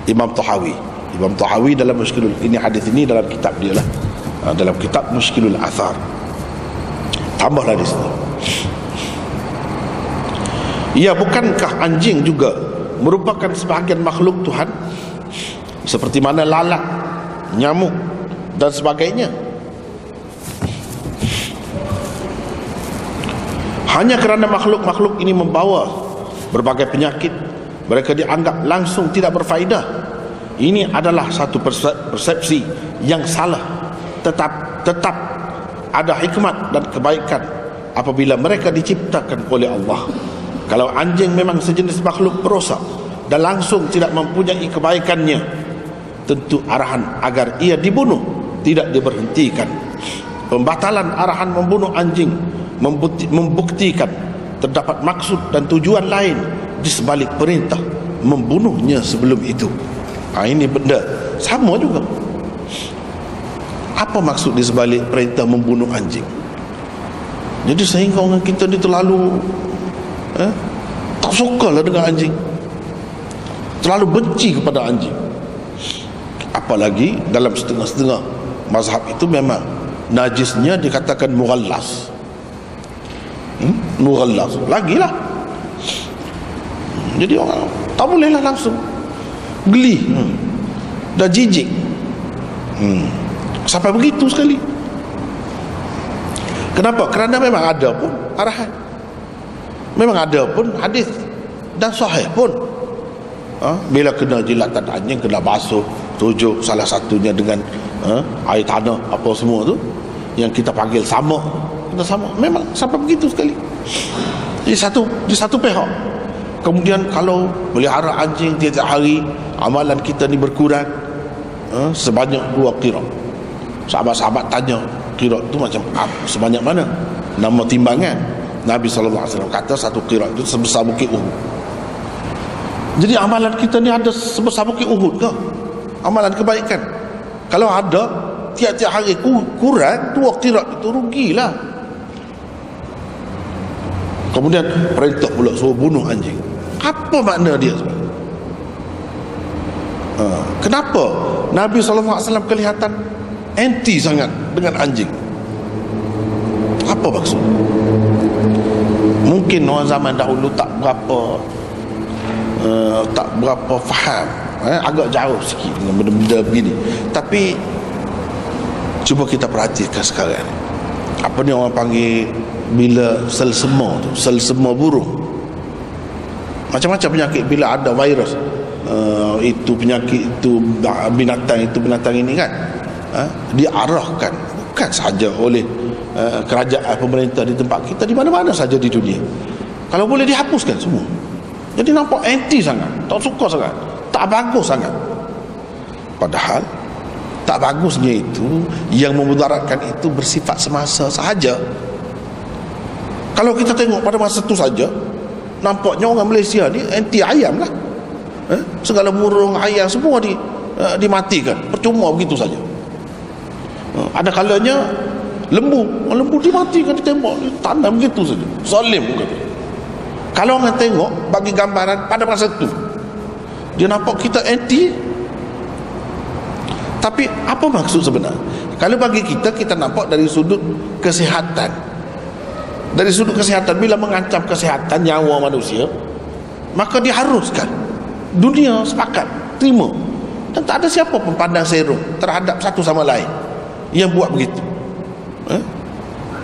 Imam Tahawi dalam Mushkilul, ini hadis ini dalam kitab dia lah, dalam kitab Mushkilul Athar. Tambahlah di sini, ya, bukankah anjing juga merupakan sebahagian makhluk Tuhan seperti mana lalat, nyamuk dan sebagainya? Hanya kerana makhluk-makhluk ini membawa berbagai penyakit, mereka dianggap langsung tidak berfaedah. Ini adalah satu persepsi yang salah. Tetap ada hikmat dan kebaikan apabila mereka diciptakan oleh Allah. Kalau anjing memang sejenis makhluk perosak dan langsung tidak mempunyai kebaikannya, tentu arahan agar ia dibunuh tidak diberhentikan. Pembatalan arahan membunuh anjing membuktikan terdapat maksud dan tujuan lain di sebalik perintah membunuhnya sebelum itu. Ini benda sama juga. Apa maksud di sebalik perintah membunuh anjing? Jadi sehingga orang kita ni terlalu tak suka lah dengan anjing, terlalu benci kepada anjing. Apalagi dalam setengah-setengah mazhab itu memang najisnya dikatakan mughallas. Mughallas lagilah. Jadi orang tak bolehlah langsung geli, dah jijik, sampai begitu sekali. Kenapa? Kerana memang ada pun arahan, memang ada pun hadis dan sahih pun, bila kena jilatan anjing kena basuh 7, salah satunya dengan air tanah apa semua tu yang kita panggil sama, kena sama. Memang sampai begitu sekali. Di satu pihak. Kemudian kalau melihara anjing tiap hari, amalan kita ni berkurang sebanyak 2 qirat. Sahabat-sahabat tanya, qirat tu macam sebanyak mana? Nama timbangan. Nabi SAW kata 1 qirat itu sebesar bukit Uhud. Jadi amalan kita ni ada sebesar bukit Uhud ke? Amalan kebaikan. Kalau ada tiap-tiap hari kurang 2 qirat, itu rugilah. Kemudian perintah pula suruh bunuh anjing. Apa makna dia sebenarnya? Kenapa Nabi SAW kelihatan anti sangat dengan anjing? Apa maksud? Mungkin orang zaman dahulu tak berapa faham, agak jauh sikit dengan benda-benda begini. Tapi cuba kita perhatikan sekarang, apa ni orang panggil bila selsema tu, selsema burung, macam-macam penyakit. Bila ada virus, itu penyakit itu, binatang ini kan, diarahkan bukan sahaja oleh kerajaan, pemerintah di tempat kita, di mana-mana saja di dunia. Kalau boleh dihapuskan semua. Jadi nampak anti sangat, tak suka sangat, tak bagus sangat. Padahal tak bagusnya itu, yang memudaratkan itu bersifat semasa sahaja. Kalau kita tengok pada masa itu saja, nampaknya orang Malaysia ni anti ayam lah. Segala burung, ayam semua dimatikan, percuma begitu saja. Ada kalanya lembu dimatikan, ditembak, ditanam begitu saja, zalim kata. Kalau orang tengok bagi gambaran pada masa itu, dia nampak kita anti. Tapi apa maksud sebenarnya? Kalau bagi kita nampak dari sudut kesihatan. Dari sudut kesihatan, bila mengancam kesihatan nyawa manusia, maka diharuskan dunia sepakat terima, dan tak ada siapa pun pandang serong terhadap satu sama lain yang buat begitu.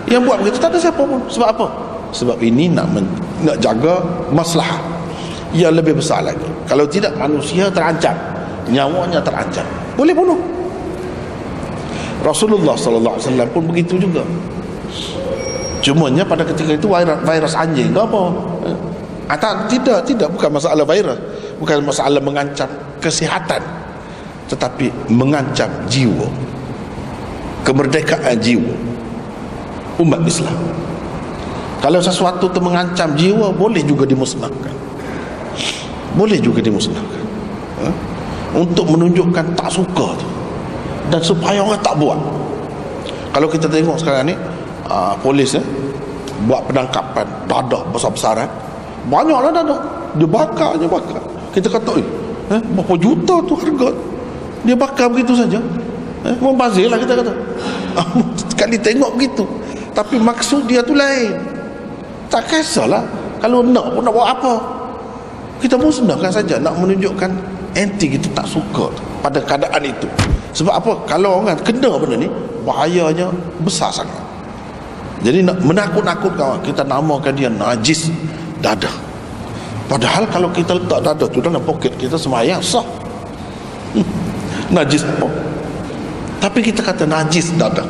Yang buat begitu tak ada siapa pun. Sebab apa? Sebab ini nak jaga maslahah yang lebih besar lagi. Kalau tidak, manusia terancam, nyawanya terancam, boleh bunuh. Rasulullah SAW pun begitu juga. Cumanya pada ketika itu virus anjing ke apa? Tidak, bukan masalah virus, bukan masalah mengancam kesihatan, tetapi mengancam jiwa, kemerdekaan jiwa umat Islam. Kalau sesuatu itu mengancam jiwa, boleh juga dimusnahkan, boleh juga dimusnahkan, untuk menunjukkan tak suka tu, dan supaya orang tak buat. Kalau kita tengok sekarang ni, polis buat penangkapan dadah besar-besaran, banyaklah dadah, dia bakar. Kita kata, berapa juta tu harga, dia bakar begitu saja, membazir lah kita kata. Sekali tengok begitu, tapi maksud dia tu lain. Tak kisahlah kalau nak pun nak buat apa, kita musnahkan saja, nak menunjukkan anti kita tak suka pada keadaan itu. Sebab apa? Kalau orang kena benda ni, bahayanya besar sangat. Jadi nak menakut-nakutkan orang, kita namakan dia najis dadah. Padahal kalau kita letak dadah tu dalam poket kita, sembahyang sah. Najis apa? Tapi kita kata najis dadah.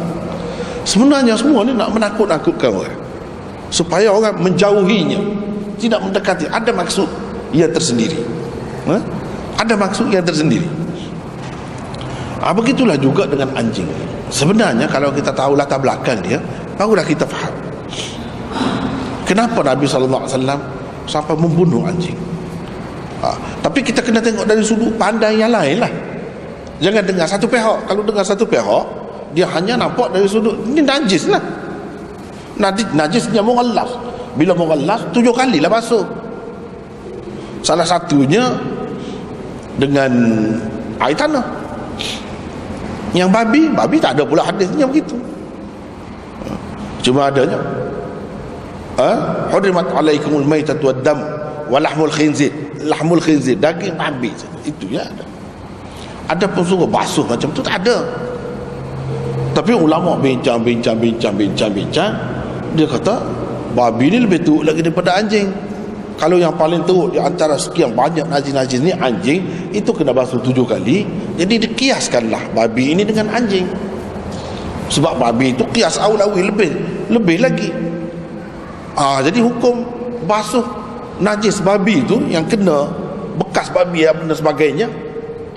Sebenarnya semua ni nak menakut-nakutkan orang, supaya orang menjauhinya, tidak mendekati. Ada maksud yang tersendiri, ada maksud yang tersendiri. Begitulah juga dengan anjing. Sebenarnya kalau kita tahu latar belakang dia, barulah kita faham kenapa Nabi SAW sampai membunuh anjing. Tapi kita kena tengok dari sudut pandang yang lain lah. Jangan dengar satu pihak. Kalau dengar satu pihak, dia hanya nampak dari sudut ini najis lah, Najisnya mughallas. Bila mughallas 7 kali lah basuh. Salah satunya dengan air tanah. Yang babi tak ada pula hadisnya begitu. Cuma adanya hurimat alaikumul maitatu wad dam wa lahmul khinzir. Lahmul khinzir, daging babi. Itu ya ada. Ada pun suruh basuh macam tu tak ada. Tapi ulama bincang, dia kata babi ni lebih teruk lagi daripada anjing. Kalau yang paling teruk di antara sekian banyak najis-najis ni anjing, itu kena basuh 7 kali. Jadi dikiaskanlah babi ini dengan anjing. Sebab babi itu kias aulawi lebih lagi. Jadi hukum basuh najis babi itu yang kena bekas babi dan sebagainya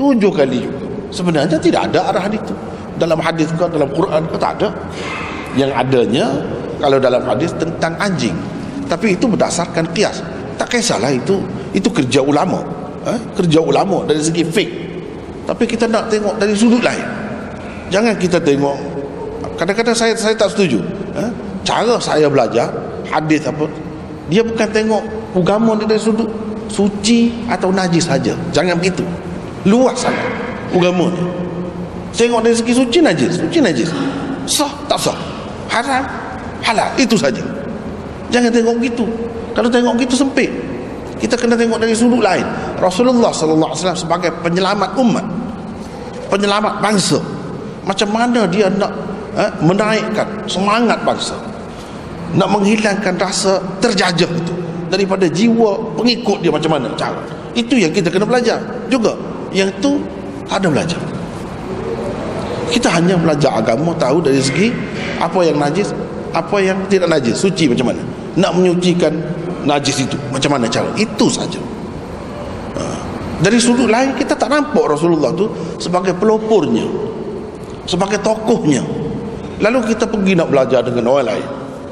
7 kali juga. Sebenarnya tidak ada arahan itu dalam hadis ke dalam Quran ke, tak ada. Yang adanya kalau dalam hadis tentang anjing, tapi itu berdasarkan kias. Tak kisahlah itu kerja ulama, kerja ulama dari segi fik. Tapi kita nak tengok dari sudut lain. Jangan kita tengok. Kadang-kadang saya tak setuju. Cara saya belajar hadis apa, dia bukan tengok agama dari sudut suci atau najis saja. Jangan begitu. Luas sangat agama ni. Tengok dari segi suci najis, sah tak sah, haram halal, itu saja. Jangan tengok begitu. Kalau tengok begitu sempit. Kita kena tengok dari sudut lain. Rasulullah sallallahu alaihi wasallam sebagai penyelamat umat, penyelamat bangsa, macam mana dia nak menaikkan semangat bangsa, nak menghilangkan rasa terjajah itu daripada jiwa pengikut dia, macam mana cara. Itu yang kita kena belajar juga. Yang itu ada belajar. Kita hanya belajar agama, tahu dari segi apa yang najis, apa yang tidak najis, suci macam mana, nak menyucikan najis itu macam mana cara, itu saja. Dari sudut lain kita tak nampak Rasulullah tu sebagai pelopornya, sebagai tokohnya. Lalu kita pergi nak belajar dengan orang lain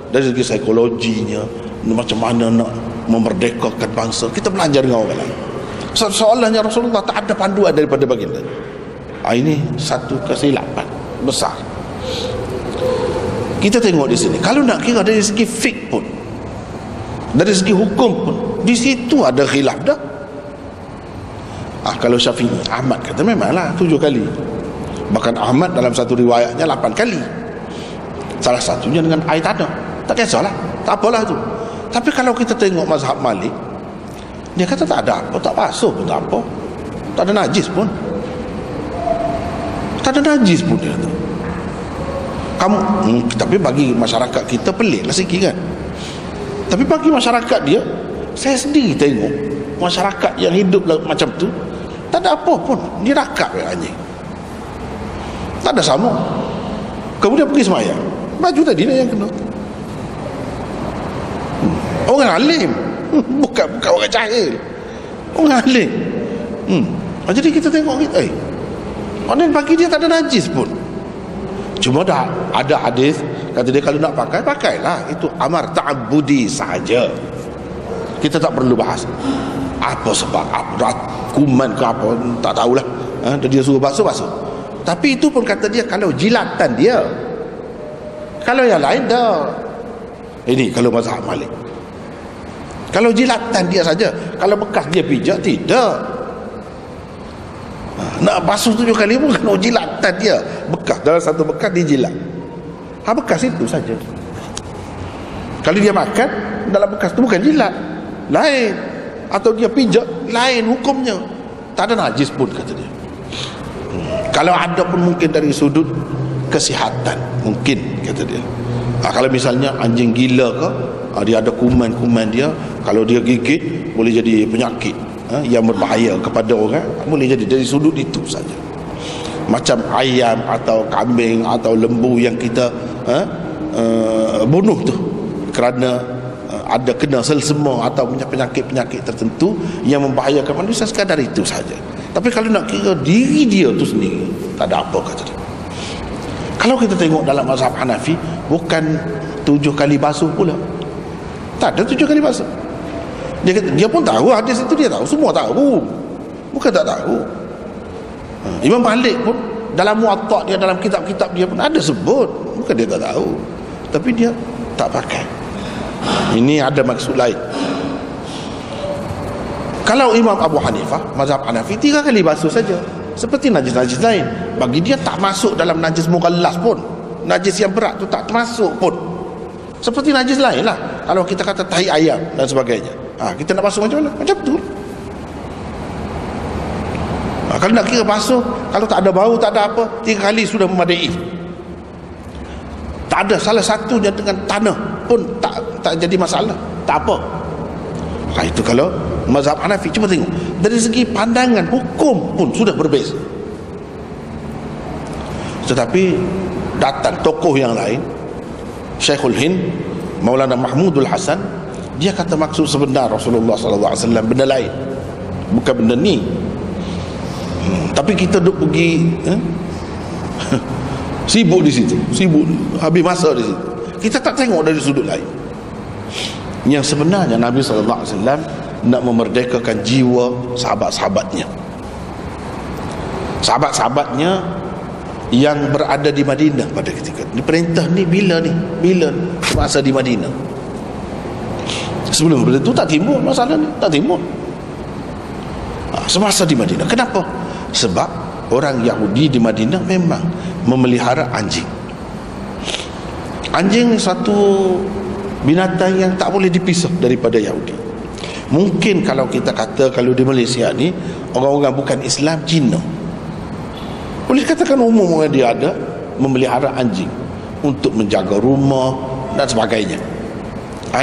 dari segi psikologinya, macam mana nak memerdekakan bangsa. Kita belajar dengan orang lain. Soalannya Rasulullah tak ada panduan daripada baginda. Ini satu kesilapan besar. Kita tengok di sini, kalau nak kira dari segi fik pun, dari segi hukum pun, di situ ada khilaf dah. Kalau Syafi'i, Ahmad kata memanglah 7 kali. Bahkan Ahmad dalam satu riwayatnya 8 kali. Salah satunya dengan air tanah. Tak kisahlah, tak apalah tu. Tapi kalau kita tengok mazhab Malik, dia kata tak ada apa, tak basuh pun tak apa, tak ada najis pun, tak ada najis pun dia kata. Tapi bagi masyarakat kita peliklah sikit kan. Tapi bagi masyarakat dia, saya sendiri tengok masyarakat yang hidup macam tu, tak ada apa pun, dia rakap ya anjing, tak ada sama. Kemudian pergi semayang, baju tadi lah yang kena. Orang alim, bukan orang jahil, orang alim. Jadi kita tengok kita, orang bagi dia tak ada najis pun. Cuma dah ada hadis kata dia kalau nak pakai, pakailah. Itu amar ta'abbudi saja. Kita tak perlu bahas apa sebab, apa kuman ke apa, tak tahulah. Dia suruh basuh. Tapi itu pun kata dia kalau jilatan dia. Kalau yang lain dah. Ini kalau mazhab Malik. Kalau jilatan dia saja, kalau bekas dia pijak, tidak. Nak basuh 7 kali pun kena jilatan dia. Bekas, dalam satu bekas dia jilat. Bekas itu saja. Kalau dia makan, dalam bekas itu bukan jilat, lain. Atau dia pijak, lain hukumnya. Tak ada najis pun kata dia. Kalau ada pun mungkin dari sudut kesihatan, mungkin kata dia. Kalau misalnya anjing gila ke, dia ada kuman-kuman dia, kalau dia gigit boleh jadi penyakit yang berbahaya kepada orang, boleh jadi dari sudut itu saja. Macam ayam atau kambing atau lembu yang kita bunuh tu kerana ada kena selsema atau penyakit-penyakit tertentu yang membahayakan manusia, sekadar itu saja. Tapi kalau nak kira diri dia tu sendiri, tak ada apa kata dia. Kalau kita tengok dalam mazhab Hanafi, bukan 7 kali basuh pula. Tak ada 7 kali basuh. Dia pun tahu hadis itu, dia tahu, semua tahu. Bukan tak tahu. Imam Malik pun dalam Muwatta dia, dalam kitab-kitab dia pun ada sebut. Bukan dia tak tahu, tapi dia tak pakai. Ini ada maksud lain. Kalau Imam Abu Hanifah, mazhab Hanafi, 3 kali basuh saja. Seperti najis-najis lain. Bagi dia tak masuk dalam najis mughallas pun. Najis yang berat tu tak termasuk pun. Seperti najis lain lah. Kalau kita kata tahi ayam dan sebagainya, kita nak basuh macam mana? Macam tu. Kalau nak kira basuh, kalau tak ada bau, tak ada apa, 3 kali sudah memadai. Tak ada salah satunya dengan tanah pun tak jadi masalah, tak apa. Itu kalau mazhab Hanafi. Cuba tengok dari segi pandangan hukum pun sudah berbeza. Tetapi datang tokoh yang lain, Syekhul Hind Maulana Mahmudul Hasan, dia kata maksud sebenar Rasulullah SAW benda lain, bukan benda ni. Tapi kita duk pergi sibuk di situ, sibuk habis masa di situ. Kita tak tengok dari sudut lain. Yang sebenarnya Nabi SAW nak memerdekakan jiwa sahabat-sahabatnya. Sahabat-sahabatnya yang berada di Madinah pada ketika ini. Perintah ni bila ni? Bila ni? Masa di Madinah. Sebelum itu tak timbul masalah ni, tak timbul. Semasa di Madinah. Kenapa? Sebab orang Yahudi di Madinah memang memelihara anjing. Anjing satu binatang yang tak boleh dipisah daripada Yahudi. Mungkin kalau kita kata kalau di Malaysia ni orang-orang bukan Islam, Cina, boleh katakan umum orang dia ada memelihara anjing untuk menjaga rumah dan sebagainya.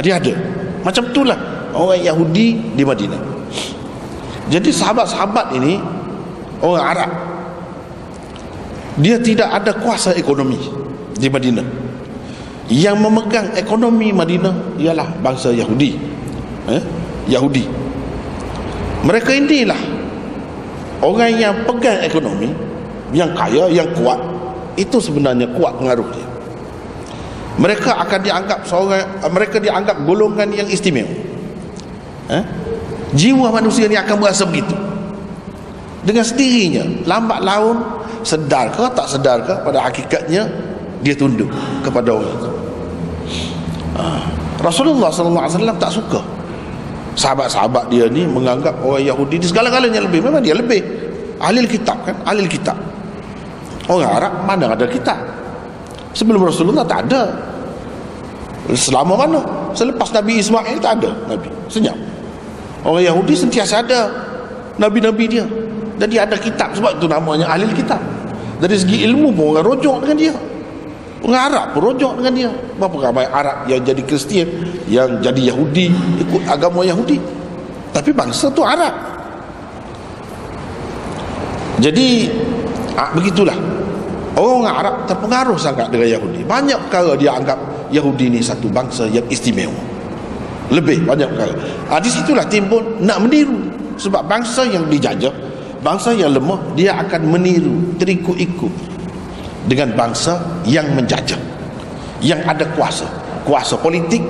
Dia ada. Macam itulah orang Yahudi di Madinah. Jadi sahabat-sahabat ini orang Arab, dia tidak ada kuasa ekonomi di Madinah. Yang memegang ekonomi Madinah ialah bangsa Yahudi. Yahudi. Mereka inilah orang yang pegang ekonomi, yang kaya, yang kuat. Itu sebenarnya kuat pengaruh dia. Mereka akan dianggap mereka dianggap golongan yang istimewa. Jiwa manusia ni akan berasa begitu. Dengan sendirinya, lambat laun, sedar ke tak sedar ke, pada hakikatnya dia tunduk kepada orang itu. Rasulullah SAW tak suka sahabat-sahabat dia ni menganggap orang Yahudi di segala-galanya lebih. Memang dia lebih. Ahli kitab kan, ahli kitab. Orang Arab mana ada kitab? Sebelum Rasulullah tak ada. Selama mana? Selepas Nabi Ismail tak ada Nabi. Senyap. Orang Yahudi sentiasa ada Nabi-Nabi dia. Dan dia ada kitab. Sebab itu namanya ahli kitab. Dari segi ilmu pun orang rojok dengan dia. Orang Arab pun rojok dengan dia. Berapa ramai Arab yang jadi Kristian, yang jadi Yahudi, ikut agama Yahudi. Tapi bangsa tu Arab. Jadi begitulah. Orang Arab terpengaruh sangat dengan Yahudi. Banyak perkara dia anggap Yahudi ni satu bangsa yang istimewa. Lebih banyak perkara. Di situlah timbul nak meniru. Sebab bangsa yang dijajah, bangsa yang lemah, dia akan meniru, terikut-ikut dengan bangsa yang menjajah, yang ada kuasa politik.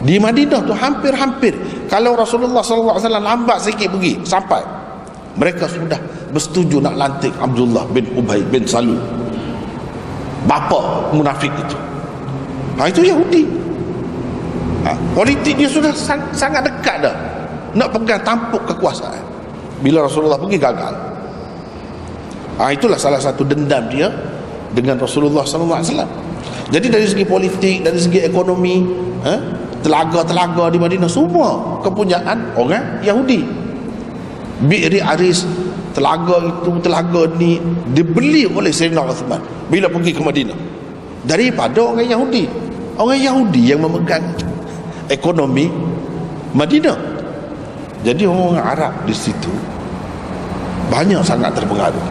Di Madinah tu hampir-hampir, kalau Rasulullah SAW lambat sikit pergi sampai, mereka sudah bersetuju nak lantik Abdullah bin Ubay bin Salul, bapa munafik itu. Itu Yahudi. Politik dia sudah sangat dekat dah, nak pegang tampuk kekuasaan. Bila Rasulullah pergi gagal. Itulah salah satu dendam dia dengan Rasulullah SAW. Jadi dari segi politik, dari segi ekonomi, telaga-telaga di Madinah semua kepunyaan orang Yahudi. Bi'ri Aris, telaga ni dibeli oleh Sayyidina Uthman bila pergi ke Madinah daripada orang Yahudi. Orang Yahudi yang memegang ekonomi Madinah. Jadi orang Arab di situ banyak sangat terpengaruh.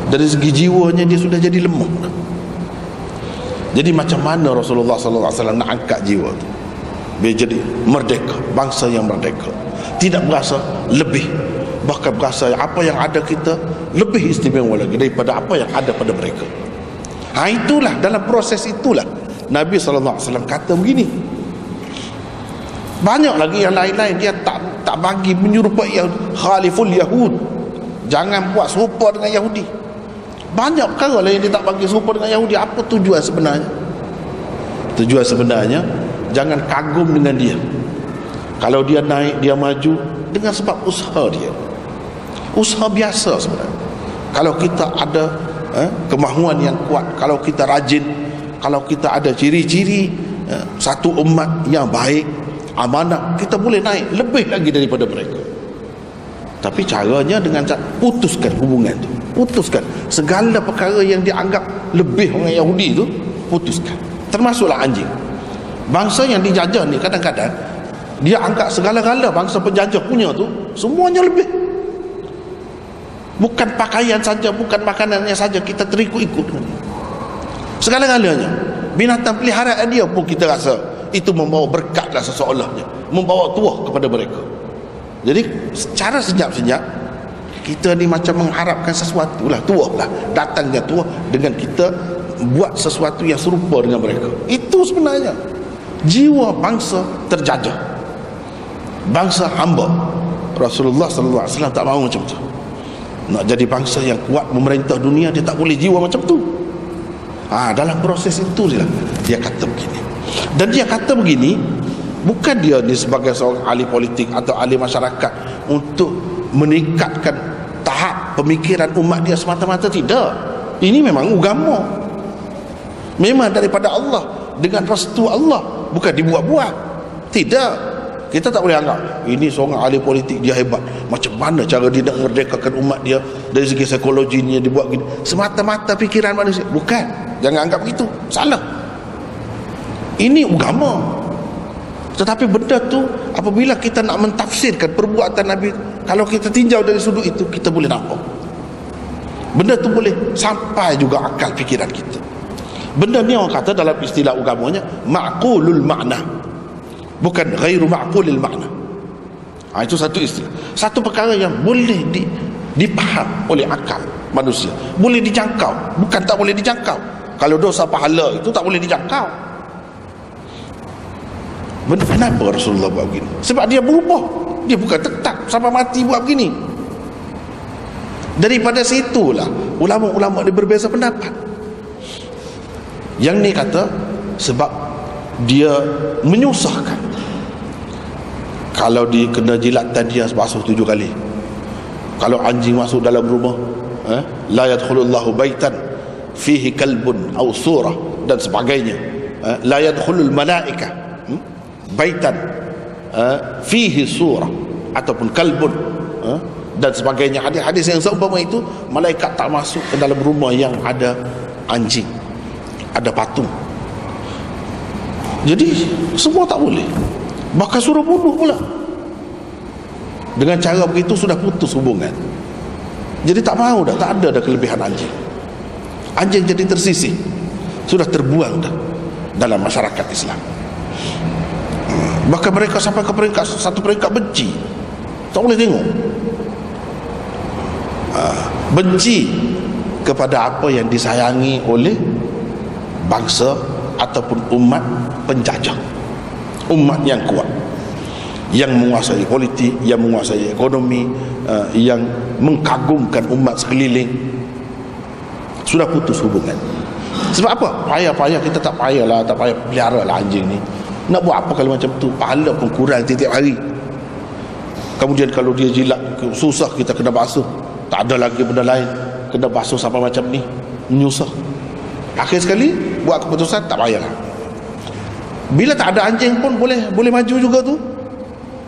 Dari segi jiwanya dia sudah jadi lemah. Jadi macam mana Rasulullah SAW nak angkat jiwa tu? Biar jadi merdeka, bangsa yang merdeka, tidak berasa lebih, bahkan berasa apa yang ada kita lebih istimewa lagi daripada apa yang ada pada mereka. Itulah, dalam proses itulah Nabi SAW kata begini. Banyak lagi yang lain-lain. Dia tak bagi menyerupai khaliful Yahud, jangan buat serupa dengan Yahudi. Banyak perkara lain dia tak bagi serupa dengan Yahudi. Apa tujuan sebenarnya? Tujuan sebenarnya, jangan kagum dengan dia. Kalau dia naik, dia maju dengan sebab usaha dia. Usaha biasa sebenarnya. Kalau kita ada kemahuan yang kuat, kalau kita rajin, kalau kita ada ciri-ciri satu umat yang baik, amanah, kita boleh naik lebih lagi daripada mereka. Tapi caranya dengan putuskan hubungan tu, putuskan segala perkara yang dianggap lebih orang Yahudi tu, putuskan. Termasuklah anjing. Bangsa yang dijajah ni kadang-kadang dia anggap segala-gala bangsa penjajah punya tu semuanya lebih. Bukan pakaian saja, bukan makanannya saja, kita terikut-ikut segala-galanya. Binatang peliharaan dia pun kita rasa itu membawa berkat lah, seseolahnya membawa tuah kepada mereka. Jadi secara senyap-senyap kita ni macam mengharapkan sesuatu lah, tuah lah, datangnya tuah dengan kita buat sesuatu yang serupa dengan mereka. Itu sebenarnya jiwa bangsa terjajah, bangsa hamba. Rasulullah SAW tak mahu macam tu. Nak jadi bangsa yang kuat memerintah dunia, dia tak boleh jiwa macam tu. Dalam proses itu dia kata begini. Dan dia kata begini bukan dia sebagai seorang ahli politik atau ahli masyarakat untuk meningkatkan tahap pemikiran umat dia semata-mata, tidak. Ini memang agama, memang daripada Allah, dengan restu Allah, bukan dibuat-buat. Tidak. Kita tak boleh anggap ini seorang ahli politik, dia hebat, macam mana cara dia nak merdekakan umat dia dari segi psikologinya, dia buat gini semata-mata fikiran manusia. Bukan, jangan anggap begitu, salah. Ini agama. Tetapi benda tu apabila kita nak mentafsirkan perbuatan Nabi, kalau kita tinjau dari sudut itu, kita boleh nampak benda tu boleh sampai juga akal fikiran kita. Benda ni orang kata dalam istilah agamanya ma'qulul makna, bukan ghairu ma'qulil makna. Itu satu istilah, satu perkara yang boleh dipaham oleh akal manusia, boleh dijangkau, bukan tak boleh dijangkau. Kalau dosa pahala itu tak boleh dijangkau. Kenapa Rasulullah buat begini? Sebab dia berubah, dia bukan tetap sampai mati buat begini. Daripada situlah ulama-ulama dia berbeza pendapat. Yang ni kata sebab dia menyusahkan. Kalau dia kena jilatan, dia basuh 7 kali. Kalau anjing masuk dalam rumah, la yadkhulullahu baitan fihi kalbun aw surah dan sebagainya. La yadkhulul malaikah baitan fihi surah ataupun kalbun dan sebagainya. Hadis-hadis yang seumpama itu, malaikat tak masuk ke dalam rumah yang ada anjing, ada patung. Jadi semua tak boleh, bahkan suruh bunuh pula. Dengan cara begitu sudah putus hubungan. Jadi tak mahu dah, tak ada kelebihan anjing. Anjing jadi tersisih, sudah terbuang dah dalam masyarakat Islam. Bahkan mereka sampai ke satu peringkat benci, tak boleh tengok, benci kepada apa yang disayangi oleh bangsa ataupun umat penjajah, umat yang kuat, yang menguasai politik, yang menguasai ekonomi, yang mengkagumkan umat sekeliling. Sudah putus hubungan. Sebab apa? Payah-payah kita tak payah pelihara lah anjing ni. Nak buat apa kalau macam tu? Pahala pun kurang tiap hari. Kemudian kalau dia jilat, susah kita kena basuh, tak ada lagi benda lain, kena basuh sampai macam ni, menyusah. Akhir sekali buat keputusan tak payahlah. Bila tak ada anjing pun boleh maju juga tu,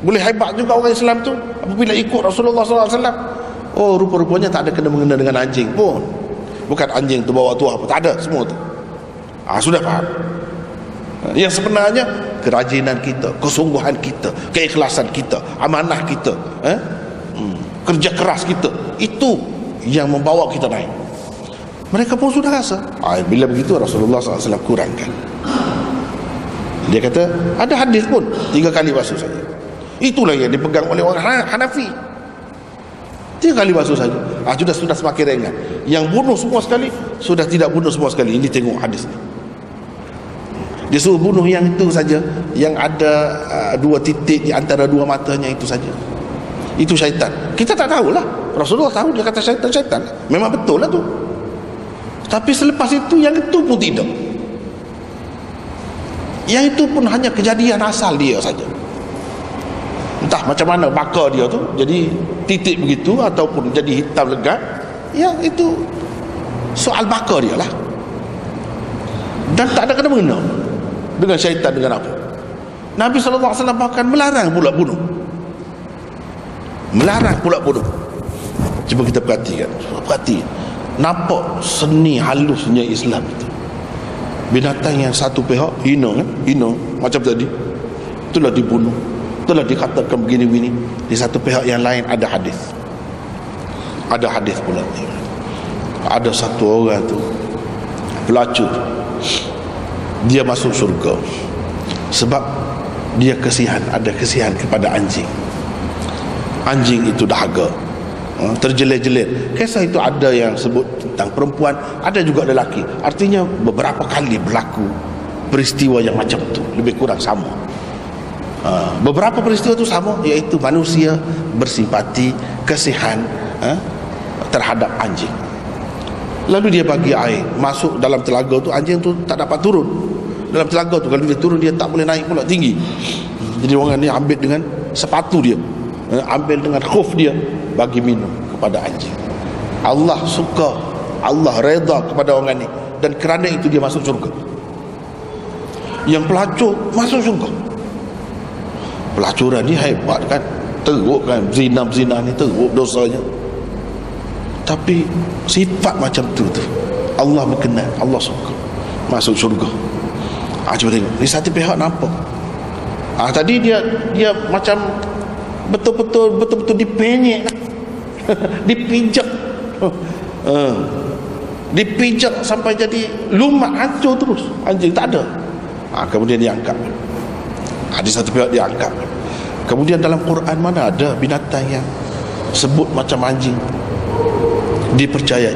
boleh hebat juga orang Islam tu apabila ikut Rasulullah SAW. Oh, rupa-rupanya tak ada kena-mengena dengan anjing pun. Bukan anjing tu bawa tuah pun, tak ada semua tu. Sudah faham. Yang sebenarnya kerajinan kita, kesungguhan kita, keikhlasan kita, amanah kita, kerja keras kita, itu yang membawa kita naik. Mereka pun sudah rasa. Bila begitu Rasulullah SAW kurangkan. Dia kata ada hadis pun 3 kali basuh saja. Itulah yang dipegang oleh orang Hanafi. 3 kali basuh saja. Sudah semakin ringan. Yang bunuh semua sekali, sudah tidak bunuh semua sekali. Ini tengok hadis ni. Dia suruh bunuh yang itu saja, yang ada 2 titik di antara 2 matanya itu saja. Itu syaitan. Kita tak tahulah. Rasulullah tahu, dia kata syaitan. Memang betul lah tu. Tapi selepas itu yang itu pun tidak. Yang itu pun hanya kejadian asal dia saja. Entah macam mana baka dia tu jadi titik begitu ataupun jadi hitam legat, ya itu soal baka dia lah. Dan tak ada kena-mengena dengan syaitan dengan apa. Nabi SAW bahkan melarang pula bunuh. Melarang pula bunuh. Cuba kita perhatikan. Perhati. Nampak seni halusnya Islam itu. Binatang yang satu pihak hina kan? Hina macam tadi. Itulah dibunuh. Itulah dikatakan begini-begini. Di satu pihak yang lain ada hadis. Ada hadis pula. Ada satu orang tu pelacur. Dia masuk syurga sebab dia kesian, ada kesian kepada anjing. Anjing itu dahaga, terjelit-jelit. Kisah itu ada yang sebut tentang perempuan, ada juga lelaki. Artinya beberapa kali berlaku peristiwa yang macam tu, lebih kurang sama. Beberapa peristiwa itu sama, iaitu manusia bersimpati, kesian terhadap anjing. Lalu dia bagi air masuk dalam telaga tu, anjing tu tak dapat turun dalam telaga tu. Kalau dia turun, dia tak boleh naik pula tinggi. Jadi orang ni ambil dengan sepatu dia, ambil dengan khuf dia, bagi minum kepada anjing. Allah suka, Allah reda kepada orang ni, dan kerana itu dia masuk syurga. Yang pelacur masuk syurga. Pelacuran ni hebat kan, teruk kan, zina ni teruk dosanya. Tapi sifat macam tu Allah berkenan, Allah suka, masuk syurga. Cuba tengok, di satu pihak nampak tadi dia macam betul-betul dipenyek dipijak dipijak sampai jadi lumat, hancur terus, anjing tak ada. Kemudian diangkat, di satu pihak diangkat. Kemudian dalam Quran mana ada binatang yang sebut macam anjing dipercayai.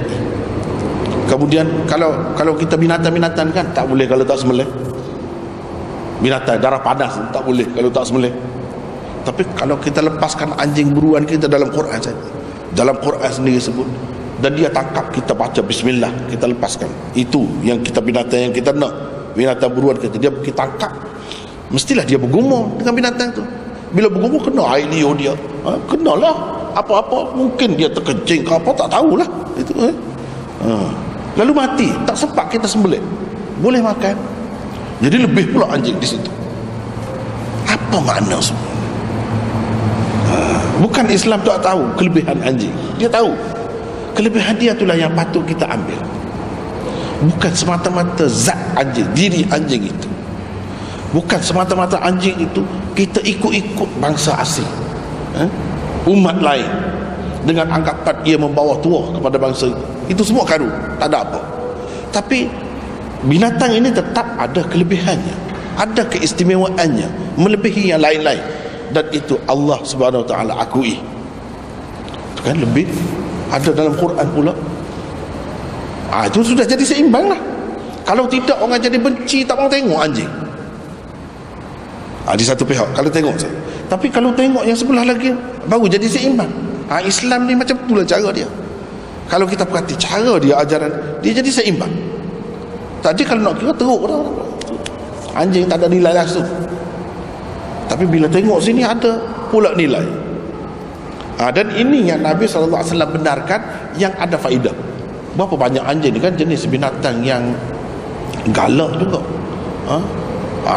Kemudian kalau kita binatang-binatang kan tak boleh kalau tak sembelih. Binatang darah panas tak boleh kalau tak sembelih. Tapi kalau kita lepaskan anjing buruan kita dalam Quran saja, dalam Quran sendiri sebut, dan dia tangkap, kita baca bismillah, kita lepaskan. Itu yang kita binatang yang kita nak, binatang buruan kita, kita tangkap, mestilah dia bergumul dengan binatang tu. Bila bergumul kena air liur dia, kenalah apa-apa, mungkin dia terkencing ke apa, tak tahulah itu. Lalu mati, tak sempat kita sembelih, boleh makan. Jadi lebih pula anjing di situ. Apa makna semua? Bukan Islam tak tahu kelebihan anjing, dia tahu kelebihan dia, itulah yang patut kita ambil. Bukan semata-mata zat anjing, diri anjing itu. Bukan semata-mata anjing itu kita ikut-ikut bangsa asing, umat lain, dengan anggapan ia membawa tuah kepada bangsa itu. Itu semua karu, tak ada apa. Tapi binatang ini tetap ada kelebihannya, ada keistimewaannya, melebihi yang lain-lain, dan itu Allah Subhanahu Wa Taala akui. Itu kan lebih ada dalam Quran pula. Itu sudah jadi seimbang lah. Kalau tidak, orang jadi benci, tak mau tengok anjing. Di satu pihak kalau tengok saya. Tapi kalau tengok yang sebelah lagi, baru jadi seimbang. Islam ni macam itulah cara dia. Kalau kita perhati cara dia, ajaran dia, jadi seimbang. Tadi kalau nak kira teruk dah, anjing tak ada nilai langsung. Tapi bila tengok sini ada pula nilai. Dan ini yang Nabi SAW benarkan, yang ada faedah. Berapa banyak anjing ni kan jenis binatang yang galak juga.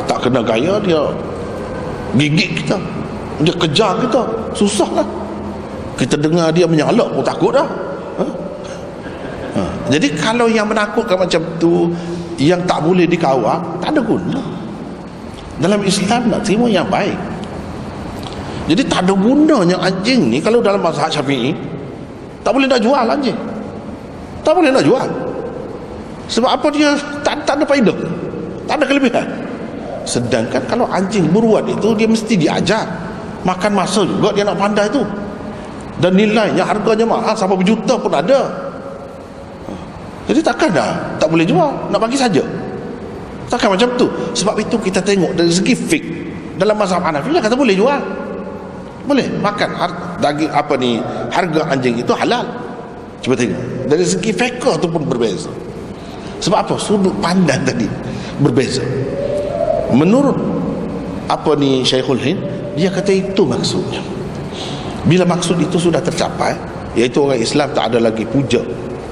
Tak kena gaya dia gigit kita, dia kejar kita, susah lah. Kita dengar dia menyalak pun takut dah. Jadi kalau yang menakutkan macam tu, yang tak boleh dikawal, tak ada guna. Dalam Islam nak terima yang baik. Jadi tak ada gunanya anjing ni. Kalau dalam mazhab Syafi'i, tak boleh nak jual anjing, tak boleh nak jual. Sebab apa? Dia tak ada faedah, tak ada kelebihan. Sedangkan kalau anjing buruan itu, dia mesti diajar, makan masa juga dia nak pandai tu, dan nilainya, harganya mahal, sampai berjuta pun ada. Jadi takkan tak boleh jual, nak bagi saja, takkan macam tu. Sebab itu kita tengok dari segi fik, dalam mazhab Hanafi kata boleh jual, boleh makan daging harga anjing itu halal. Cuba tengok dari segi fiqh tu pun berbeza. Sebab apa? Sudut pandang tadi berbeza. Menurut apa ni Syekhul Hind, dia kata itu maksudnya. Bila maksud itu sudah tercapai, iaitu orang Islam tak ada lagi puja,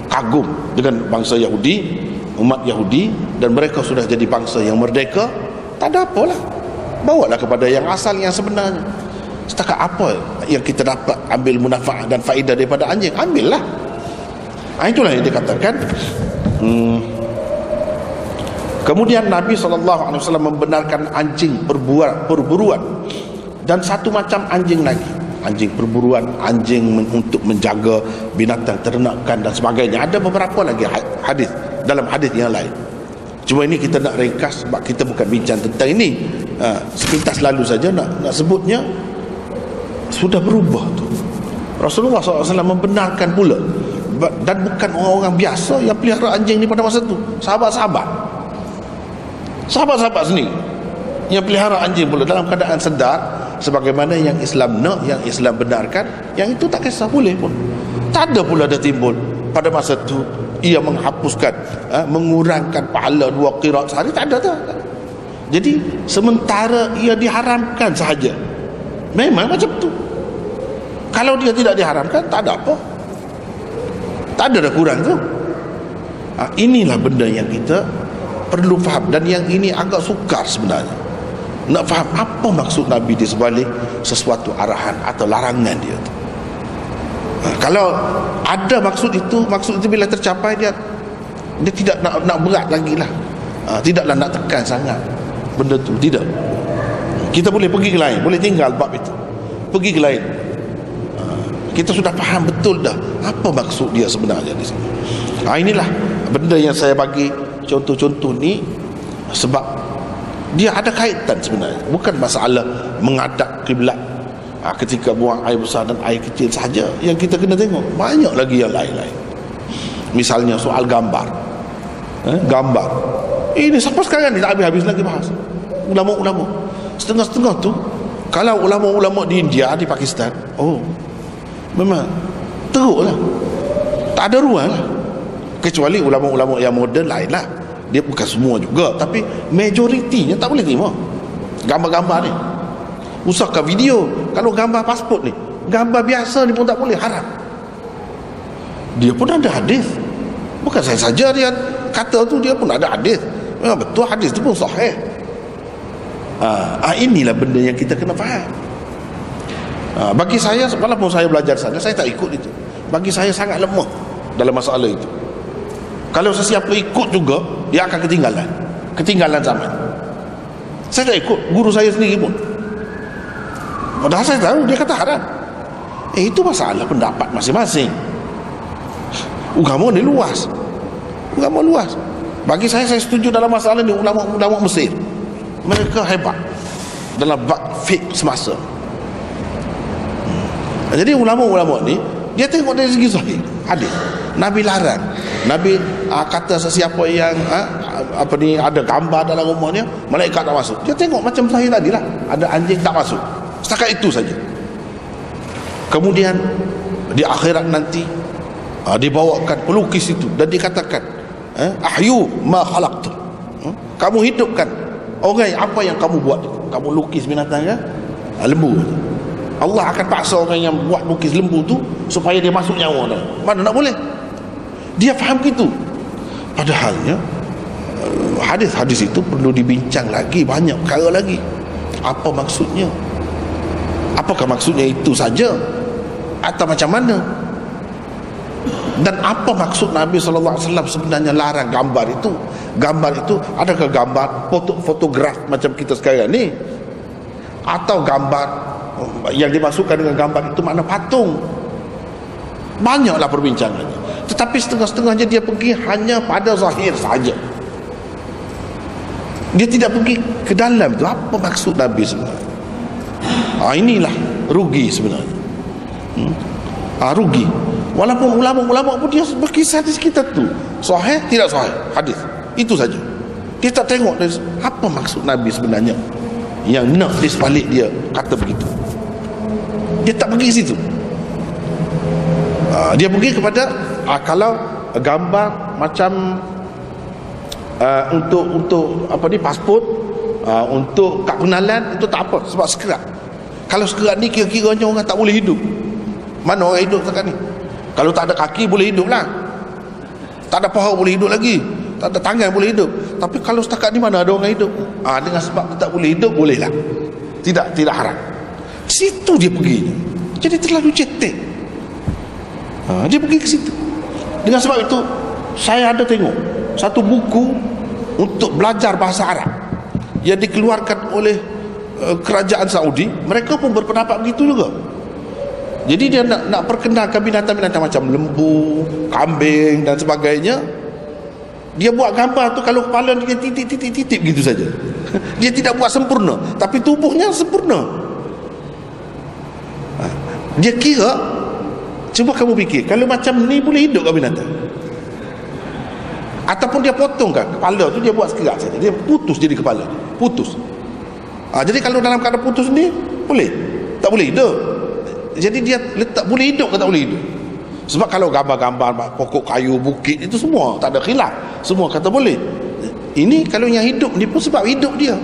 kagum dengan bangsa Yahudi, umat Yahudi, dan mereka sudah jadi bangsa yang merdeka, tak ada apalah, bawalah kepada yang asal, yang sebenarnya. Setakat apa yang kita dapat ambil manfaat dan faedah daripada anjing, ambillah. Itulah yang dikatakan. Kemudian Nabi SAW membenarkan anjing perburuan dan satu macam anjing lagi, anjing perburuan, anjing untuk menjaga binatang ternakan dan sebagainya. Ada beberapa lagi hadis dalam hadis yang lain. Cuma ini kita nak ringkas sebab kita bukan bincang tentang ini. Sepintas lalu saja nak sebutnya, sudah berubah tu. Rasulullah SAW membenarkan pula, dan bukan orang-orang biasa yang pelihara anjing ni pada masa tu. Sahabat-sahabat sendiri yang pelihara anjing pula dalam keadaan sedar sebagaimana yang Islam nak, yang Islam benarkan, yang itu tak kisah boleh pun. Tak ada pula dah timbul pada masa tu ia menghapuskan, mengurangkan pahala 2 qiraat sehari, tak ada. Jadi sementara ia diharamkan sahaja, memang macam tu. Kalau dia tidak diharamkan, tak ada apa, tak ada dah kurang tu. Inilah benda yang kita perlu faham, dan yang ini agak sukar sebenarnya nak faham apa maksud Nabi di sebalik sesuatu arahan atau larangan dia tu. Kalau ada maksud itu bila tercapai, dia tidak nak berat lagi lah, tidaklah nak tekan sangat benda tu, tidak. Kita boleh pergi ke lain, boleh tinggal bab itu, pergi ke lain. Kita sudah faham betul dah apa maksud dia sebenarnya di sini. Inilah benda yang saya bagi contoh-contoh ni sebab dia ada kaitan sebenarnya, bukan masalah menghadap kiblat ketika buang air besar dan air kecil sahaja yang kita kena tengok, banyak lagi yang lain-lain. Misalnya soal gambar, gambar ini sampai sekarang ni tak habis-habis lagi bahas. Ulama-ulama setengah-setengah tu, kalau ulama-ulama di India, di Pakistan, memang teruk lah, tak ada ruang lah. Kecuali ulama-ulama yang moden lain lah, dia bukan semua juga, tapi majoritinya tak boleh terima gambar-gambar ni. Usahakan video, kalau gambar pasport ni, gambar biasa ni pun tak boleh, haram. Dia pun ada hadis, bukan saya saja dia kata tu, dia pun ada hadis. Memang betul hadis tu pun sahih. Inilah benda yang kita kena faham. Bagi saya, walaupun saya belajar sana, saya tak ikut itu. Bagi saya sangat lemah dalam masalah itu. Kalau sesiapa ikut juga, dia akan ketinggalan zaman. Saya tak ikut, guru saya sendiri pun, padahal saya tahu dia kata haram. Itu masalah pendapat masing-masing. Agama ni luas, agama luas. Bagi saya setuju dalam masalah ni ulama-ulama Mesir, mereka hebat dalam bab fiqh semasa. Jadi ulama-ulama ni, dia tengok dari segi sahih hadis. Nabi larang, Nabi kata sesiapa yang ada gambar dalam rumahnya, malaikat tak masuk. Dia tengok macam sahih tadi lah, ada anjing tak masuk, setakat itu saja. Kemudian di akhirat nanti dibawakan pelukis itu dan dikatakan, ahyu ma khalaqtu, kamu hidupkan orang apa yang kamu buat. Kamu lukis binatang kan, lembu, Allah akan paksa orang yang buat lukis lembu tu supaya dia masuk nyawa. Mana nak boleh. Dia faham gitu. Padahalnya hadis-hadis itu perlu dibincang lagi, banyak perkara lagi. Apa maksudnya? Apakah maksudnya itu saja atau macam mana? Dan apa maksud Nabi SAW sebenarnya larang gambar itu? Gambar itu, adakah gambar fotograf macam kita sekarang ni, atau gambar yang dimasukkan dengan gambar itu makna patung? Banyaklah perbincangannya. Tetapi setengah-setengahnya dia pergi hanya pada zahir saja. Dia tidak pergi ke dalam tu, apa maksud Nabi sebenarnya. Inilah rugi sebenarnya. Rugi. Walaupun ulama-ulama pun dia berkisah di sekitar tu, sahih tidak sahih hadis, itu saja. Dia tak tengok dari apa maksud Nabi sebenarnya yang nak di sebalik dia kata begitu. Dia tak pergi ke situ. Dia pergi kepada kalau gambar macam untuk apa ni, pasport, untuk kad pengenalan itu tak apa, sebab sekerat. Kalau sekerat ni kira-kiranya orang tak boleh hidup. Mana orang hidup sekarang ni? Kalau tak ada kaki boleh hidup lah, tak ada paha boleh hidup lagi, tak ada tangan boleh hidup. Tapi kalau setakat ni mana ada orang hidup? Dengan sebab tak boleh hidup, boleh lah. Tidak haram. Situ dia pergi. Jadi terlalu cetek. Dia pergi ke situ. Dengan sebab itu saya ada tengok satu buku untuk belajar bahasa Arab yang dikeluarkan oleh kerajaan Saudi. Mereka pun berpendapat begitu juga. Jadi dia nak perkenalkan binatang-binatang macam lembu, kambing dan sebagainya. Dia buat gambar tu, kalau kepala dia titik-titik gitu saja. Dia tidak buat sempurna, tapi tubuhnya sempurna. Dia kira, cuba kamu fikir, kalau macam ni boleh hidup ke binatang? Ataupun dia potongkan kepala tu, dia buat sekerat saja, dia putus jadi kepala, putus. Jadi kalau dalam keadaan putus ni boleh? Tak boleh hidup. Jadi dia letak boleh hidup ke tak boleh hidup? Sebab kalau gambar-gambar pokok kayu, bukit, itu semua tak ada khilaf, semua kata boleh. Ini kalau yang hidup ni pun sebab hidup dia,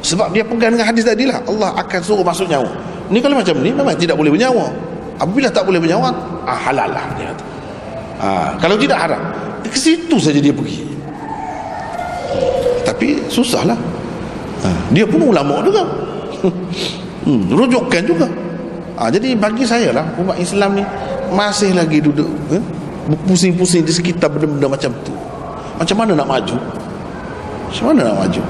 sebab dia pegang dengan hadis tadi lah, Allah akan suruh masuk nyawa. Ni kalau macam ni memang tidak boleh bernyawa. Apabila tak boleh bernyawa, halal lah dia kata. Kalau tidak haram. Ke situ saja dia pergi. Tapi susahlah. Dia pun ulama juga. Rujukan juga. Jadi bagi saya lah, umat Islam ni masih lagi duduk pusing-pusing di sekitar benda-benda macam tu. Macam mana nak maju? Macam mana nak maju?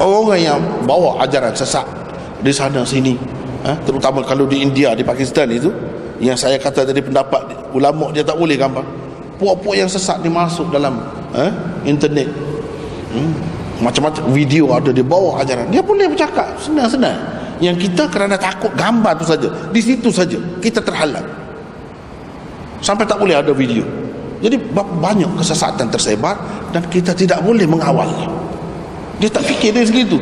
Orang yang bawa ajaran sesat di sana sini, terutama kalau di India, di Pakistan itu, yang saya kata tadi pendapat ulama dia tak boleh gambar. Puak-puak yang sesat ni masuk dalam internet, macam-macam video ada, dia bawa ajaran, dia boleh bercakap senang-senang. Yang kita kerana takut gambar tu saja, di situ saja kita terhalang, sampai tak boleh ada video. Jadi banyak kesesatan tersebar dan kita tidak boleh mengawalnya. Dia tak fikir dari segitu.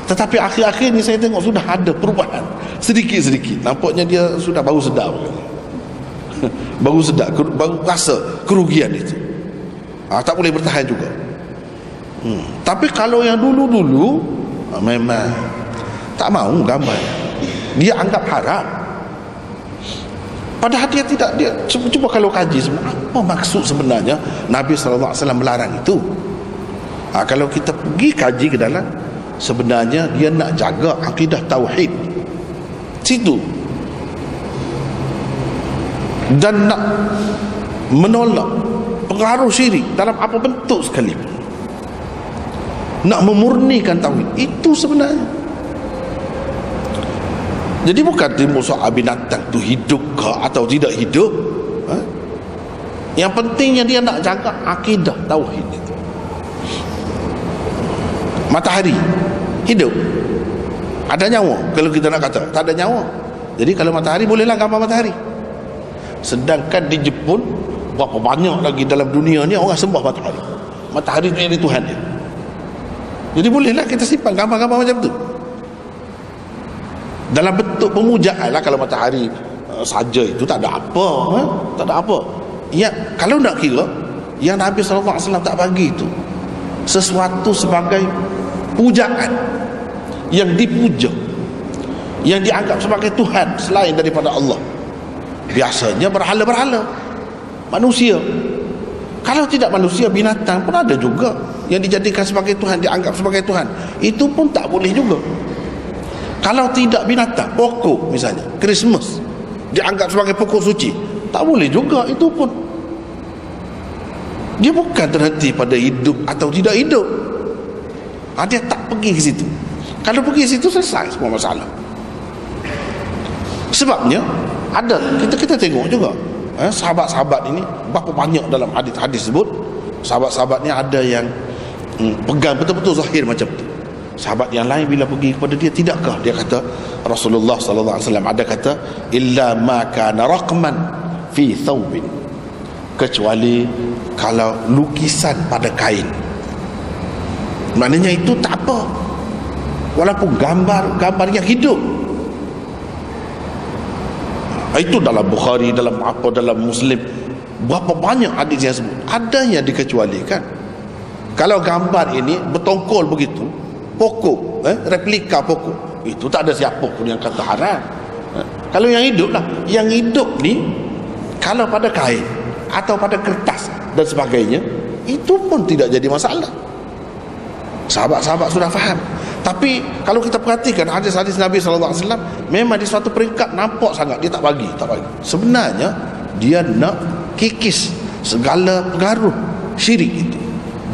Tetapi akhir-akhir ni saya tengok sudah ada perubahan sedikit-sedikit. Nampaknya dia sudah baru sedar baru sedar, baru rasa kerugian itu. Tak boleh bertahan juga. Tapi kalau yang dulu-dulu memang tak mau gambar, dia anggap haram. Padahal dia tidak, dia cuba kalau kaji sebenarnya apa maksud sebenarnya Nabi SAW melarang itu. Kalau kita pergi kaji ke dalam, sebenarnya dia nak jaga akidah tauhid situ, dan nak menolak pengaruh syirik dalam apa bentuk sekalipun, nak memurnikan tauhid itu sebenarnya. Jadi bukan timbul soal binatang tu hidup ke atau tidak hidup. Yang pentingnya dia nak jaga akidah tauhid itu. Matahari hidup, ada nyawa. Kalau kita nak kata tak ada nyawa, jadi kalau matahari bolehlah gambar matahari. Sedangkan di Jepun, berapa banyak lagi dalam dunia ni orang sembah matahari. Matahari itu jadi Tuhan dia. Jadi bolehlah kita simpan gambar-gambar macam tu dalam bentuk pemujaan lah. Kalau matahari saja itu tak ada apa, tak ada apa. Ya, kalau nak kira yang Nabi SAW tak bagi itu sesuatu sebagai pujaan, yang dipuja, yang dianggap sebagai Tuhan selain daripada Allah. Biasanya berhala-berhala manusia. Kalau tidak manusia, binatang pun ada juga yang dijadikan sebagai Tuhan, dianggap sebagai Tuhan. Itu pun tak boleh juga. Kalau tidak binatang, pokok misalnya, Christmas dianggap sebagai pokok suci, tak boleh juga. Itu pun dia bukan terhenti pada hidup atau tidak hidup. Dia tak pergi ke situ. Kalau pergi ke situ, selesai semua masalah. Sebabnya ada, kita tengok juga sahabat-sahabat ini, berapa banyak dalam hadis-hadis sebut sahabat-sahabat ni ada yang pegang betul-betul zahir macam tu. Sahabat yang lain bila pergi kepada dia, tidakkah, dia kata Rasulullah sallallahu alaihi wasallam ada kata illa ma kana raqman fi thawbin, kecuali kalau lukisan pada kain. Maknanya itu tak apa, walaupun gambar yang hidup. Itu dalam Bukhari, dalam Muslim, berapa banyak hadis yang sebut. Ada yang dikecualikan. Kalau gambar ini bertongkol begitu, pokok, replika pokok, itu tak ada siapa pun yang kata haram. Kalau yang hidup lah, yang hidup ni kalau pada kain atau pada kertas dan sebagainya, itu pun tidak jadi masalah. Sahabat-sahabat sudah faham. Tapi kalau kita perhatikan hadis-hadis Nabi SAW, memang di suatu peringkat nampak sangat dia tak bagi. Sebenarnya dia nak kikis segala pengaruh syirik itu.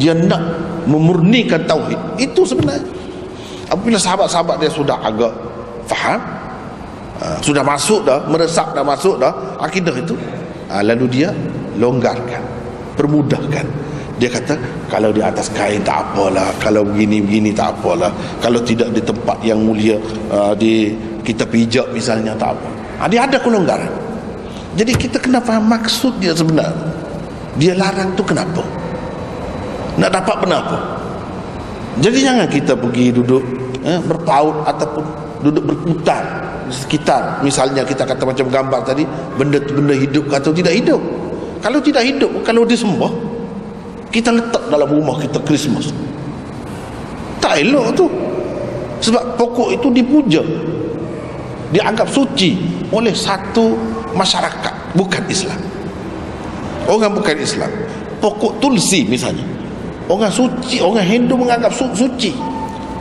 Dia nak memurnikan tauhid. Itu sebenarnya. Apabila sahabat-sahabat dia sudah agak faham, sudah masuk dah, meresap dah, masuk dah akidah itu, lalu dia longgarkan, permudahkan. Dia kata kalau di atas kain tak apalah, kalau begini-begini tak apalah, kalau tidak di tempat yang mulia, di kita pijak misalnya tak apa. Dia ada kelonggaran. Jadi kita kena faham maksud dia sebenar. Dia larang tu kenapa? Nak dapat kenapa? Jadi jangan kita pergi duduk berpaut ataupun duduk berputar di sekitar. Misalnya kita kata macam gambar tadi, benda tu benda hidup atau tidak hidup. Kalau tidak hidup, kalau disembah, kita letak dalam rumah kita Christmas, tak elok tu. Sebab pokok itu dipuja, dianggap suci oleh satu masyarakat bukan Islam. Orang bukan Islam, pokok tulsi misalnya, orang suci, orang Hindu menganggap suci.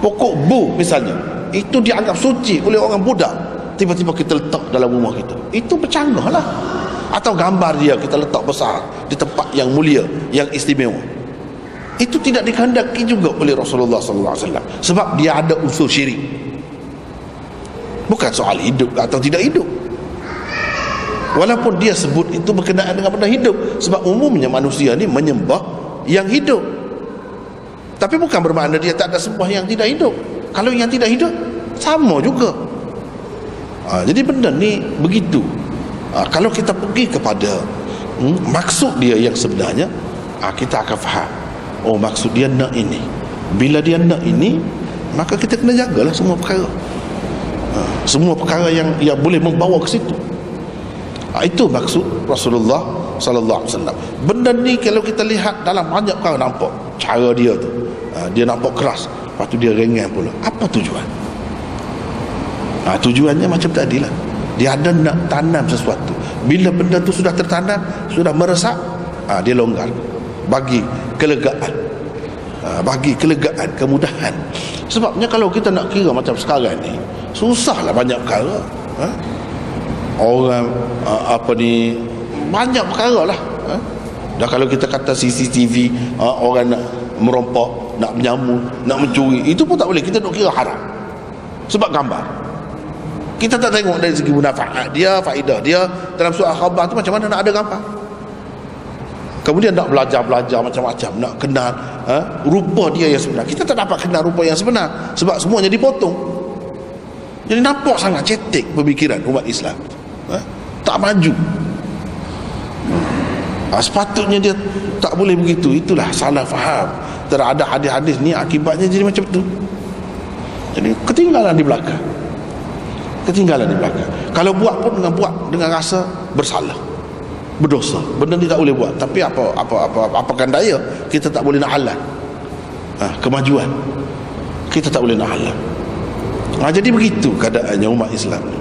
Pokok bu misalnya, itu dianggap suci oleh orang Buddha. Tiba-tiba kita letak dalam rumah kita, itu bercanggah lah. Atau gambar dia kita letak besar di tempat yang mulia, yang istimewa. Itu tidak dikehendaki juga oleh Rasulullah SAW, sebab dia ada unsur syirik. Bukan soal hidup atau tidak hidup. Walaupun dia sebut itu berkenaan dengan benda hidup, sebab umumnya manusia ni menyembah yang hidup. Tapi bukan bermakna dia tak ada sembah yang tidak hidup. Kalau yang tidak hidup sama juga. Jadi benda ni begitu. Kalau kita pergi kepada maksud dia yang sebenarnya, kita akan faham. Oh, maksud dia nak ini. Bila dia nak ini, maka kita kena jagalah semua perkara. Semua perkara yang boleh membawa ke situ. Itu maksud Rasulullah sallallahu alaihi wasallam. Benda ni kalau kita lihat dalam banyak perkara nampak cara dia tu. Dia nampak keras, lepas tu dia ringan pula. Apa tujuan? Tujuannya macam tadilah. Dia ada nak tanam sesuatu. Bila benda tu sudah tertanam, sudah meresap, dia longgar, bagi kelegaan, kemudahan. Sebabnya kalau kita nak kira macam sekarang ni, susahlah banyak perkara. Orang banyak perkara lah. Dan kalau kita kata CCTV, orang nak merompak, nak menyamun, nak mencuri, itu pun tak boleh. Kita nak kira haram sebab gambar. Kita tak tengok dari segi munafaat dia, faedah dia. Dalam surah khabar tu macam mana nak ada gambar. Kemudian nak belajar macam-macam, nak kenal rupa dia yang sebenar. Kita tak dapat kenal rupa yang sebenar sebab semuanya dipotong. Jadi nampak sangat cetek pemikiran umat Islam. Tak maju. Sepatutnya dia tak boleh begitu. Itulah salah faham terhadap hadis-hadis ni, akibatnya jadi macam tu. Jadi ketinggalan di belakang. Kalau buat pun dengan rasa bersalah, berdosa. Benda ni tak boleh buat. Tapi apakan daya, kita tak boleh nak halang kemajuan. Kita tak boleh nak halang. Jadi begitu keadaannya umat Islam ni.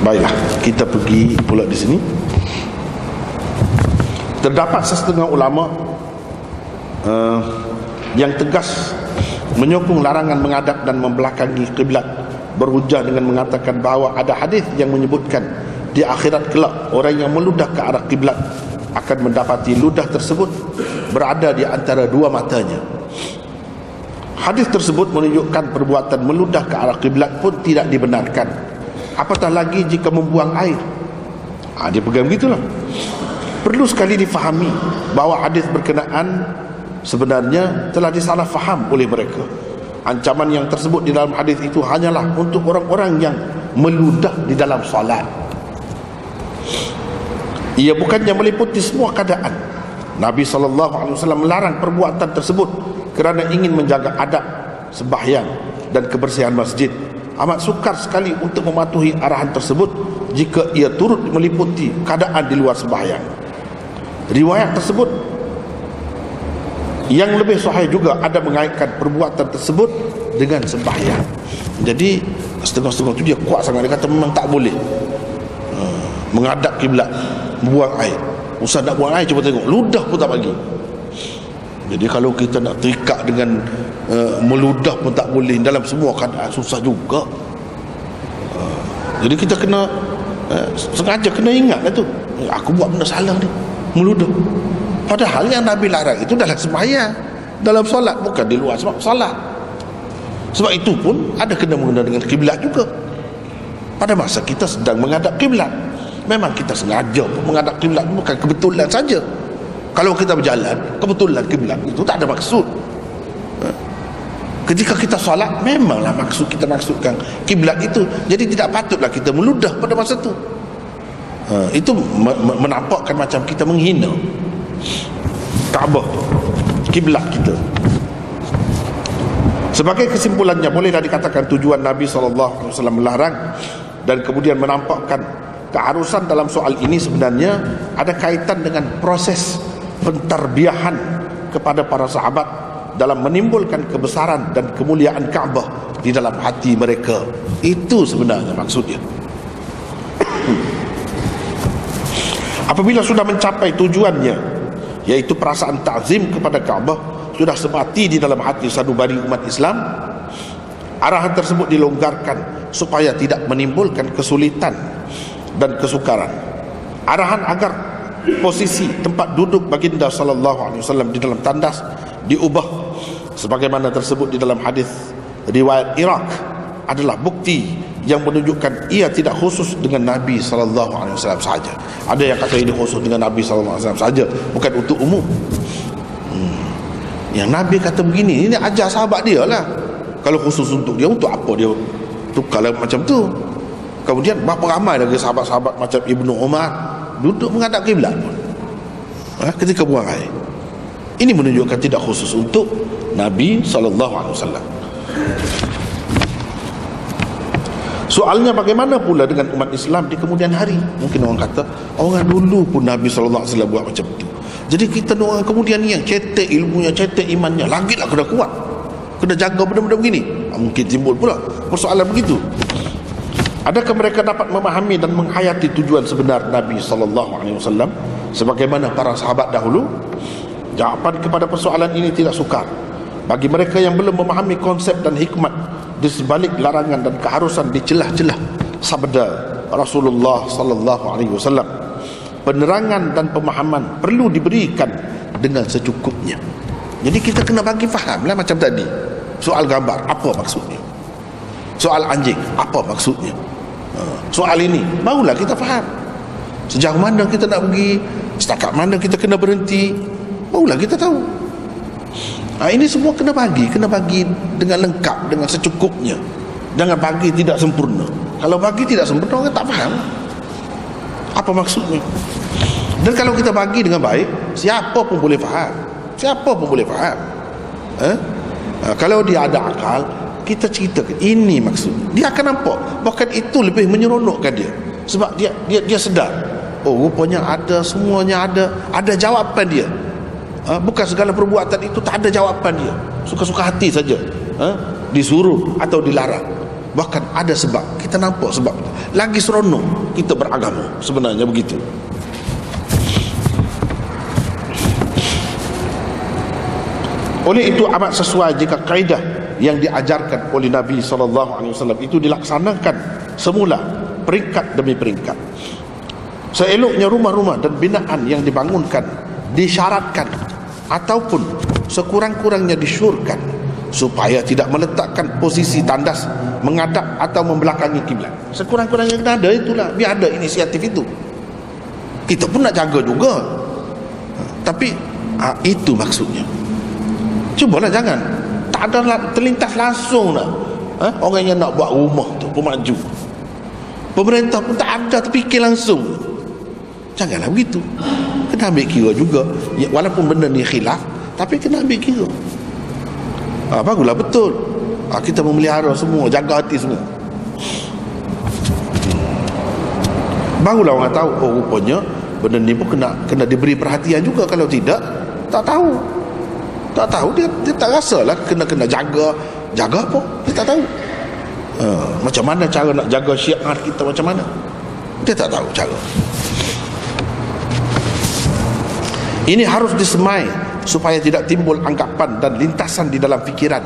Baiklah, kita pergi pula di sini. Terdapat setengah ulama yang tegas menyokong larangan menghadap dan membelakangi kiblat, berhujah dengan mengatakan bahawa ada hadis yang menyebutkan di akhirat kelak orang yang meludah ke arah kiblat akan mendapati ludah tersebut berada di antara dua matanya. Hadis tersebut menunjukkan perbuatan meludah ke arah kiblat pun tidak dibenarkan, apatah lagi jika membuang air. Dia pegang begitulah. Perlu sekali difahami bahawa hadis berkenaan sebenarnya telah disalah faham oleh mereka. Ancaman yang tersebut di dalam hadis itu hanyalah untuk orang-orang yang meludah di dalam solat. Ia bukannya meliputi semua keadaan. Nabi SAW melarang perbuatan tersebut kerana ingin menjaga adab sembahyang dan kebersihan masjid. amat sukar sekali untuk mematuhi arahan tersebut jika ia turut meliputi keadaan di luar sembahyang. Riwayat tersebut yang lebih sahih juga ada mengaitkan perbuatan tersebut dengan sembahyang. Jadi setengah-setengah tu dia kuat sangat, dia kata memang tak boleh menghadap kiblat, buang air. Ustaz nak buang air, cuba tengok, ludah pun tak bagi. Jadi kalau kita nak terikat dengan meludah pun tak boleh dalam semua keadaan, susah juga. Jadi kita kena sengaja kena ingat lah tu, aku buat benda salah ni, meludah. Padahal yang Nabi larang itu dalam sembahyang, dalam solat, bukan di luar sebab solat. Sebab itu pun ada kena mengena dengan kiblat juga. Pada masa kita sedang menghadap kiblat, memang kita sengaja pun menghadap kiblat, bukan kebetulan saja. Kalau kita berjalan kebetulan kiblat itu tak ada maksud. Ketika kita solat, memanglah maksud kita maksudkan kiblat itu. Jadi tidak patutlah kita meludah pada masa itu. Itu menampakkan macam kita menghina Kaabah, kiblat kita. Sebagai kesimpulannya, bolehlah dikatakan tujuan Nabi SAW melarang dan kemudian menampakkan keharusan dalam soal ini sebenarnya ada kaitan dengan proses pentarbiahan kepada para sahabat dalam menimbulkan kebesaran dan kemuliaan Kaabah di dalam hati mereka. Itu sebenarnya maksudnya. Apabila sudah mencapai tujuannya, yaitu perasaan ta'zim kepada Kaabah sudah semati di dalam hati sanubari umat Islam, arahan tersebut dilonggarkan supaya tidak menimbulkan kesulitan dan kesukaran. Arahan agar posisi tempat duduk baginda sallallahu alaihi wasallam di dalam tandas diubah sebagaimana tersebut di dalam hadis riwayat Iraq adalah bukti yang menunjukkan ia tidak khusus dengan Nabi sallallahu alaihi wasallam saja. Ada yang kata ini khusus dengan Nabi sallallahu alaihi wasallam saja, bukan untuk umum. Yang Nabi kata begini, ini ajar sahabat dia lah. Kalau khusus untuk dia, untuk apa dia tukar macam tu? Kemudian berapa ramai lagi sahabat-sahabat macam Ibnu Umar duduk menghadap kiblat pun ketika buang air. Ini menunjukkan tidak khusus untuk Nabi SAW. Soalnya bagaimana pula dengan umat Islam di kemudian hari? Mungkin orang kata orang dulu pun Nabi SAW buat macam tu. Jadi kita orang kemudian ni yang cetek ilmunya, cetek imannya, lagilah kena kuat, kena jaga benda-benda begini. Mungkin timbul pula persoalan begitu. Adakah mereka dapat memahami dan menghayati tujuan sebenar Nabi SAW sebagaimana para sahabat dahulu? Jawapan kepada persoalan ini tidak sukar. Bagi mereka yang belum memahami konsep dan hikmat di sebalik larangan dan keharusan di celah-celah sabda Rasulullah SAW, penerangan dan pemahaman perlu diberikan dengan secukupnya. Jadi kita kena bagi faham lah, macam tadi soal gambar, apa maksudnya? Soal anjing, apa maksudnya? Soal ini barulah kita faham sejauh mana kita nak pergi, setakat mana kita kena berhenti, barulah kita tahu. Ini semua kena bagi dengan lengkap, dengan secukupnya. Jangan bagi tidak sempurna. Kalau bagi tidak sempurna, orang tak faham apa maksudnya. Dan kalau kita bagi dengan baik, siapa pun boleh faham. Siapa pun boleh faham. Kalau dia ada akal, kita ceritakan ini maksudnya, dia akan nampak bahkan itu lebih menyeronokkan dia. Sebab dia sedar, oh rupanya ada, semuanya ada jawapan dia. Bukan segala perbuatan itu tak ada jawapan dia, suka-suka hati saja disuruh atau dilarang. Bahkan ada sebab, kita nampak sebab, lagi seronok kita beragama. Sebenarnya begitu. Oleh itu amat sesuai jika kaedah yang diajarkan oleh Nabi SAW itu dilaksanakan semula, peringkat demi peringkat. Seeloknya rumah-rumah dan binaan yang dibangunkan disyaratkan ataupun sekurang-kurangnya disyorkan supaya tidak meletakkan posisi tandas menghadap atau membelakangi kiblat. Sekurang-kurangnya kena ada, itulah, biar ada inisiatif itu. Kita pun nak jaga juga, tapi itu maksudnya. Cubalah jangan tak ada terlintas langsung lah. Orang yang nak buat rumah tu pemaju, pemerintah pun tak ada terfikir langsung. Janganlah begitu. Kena ambil kira juga, walaupun benda ni khilaf, tapi kena ambil kira. Baguslah betul kita memelihara semua, jaga hati semua. Barulah orang tahu, oh rupanya benda ni pun kena diberi perhatian juga. Kalau tidak, tak tahu. Tak tahu, dia tak rasalah kena jaga apa, dia tak tahu. Macam mana cara nak jaga syiar kita, macam mana, dia tak tahu cara. Ini harus disemai supaya tidak timbul anggapan dan lintasan di dalam fikiran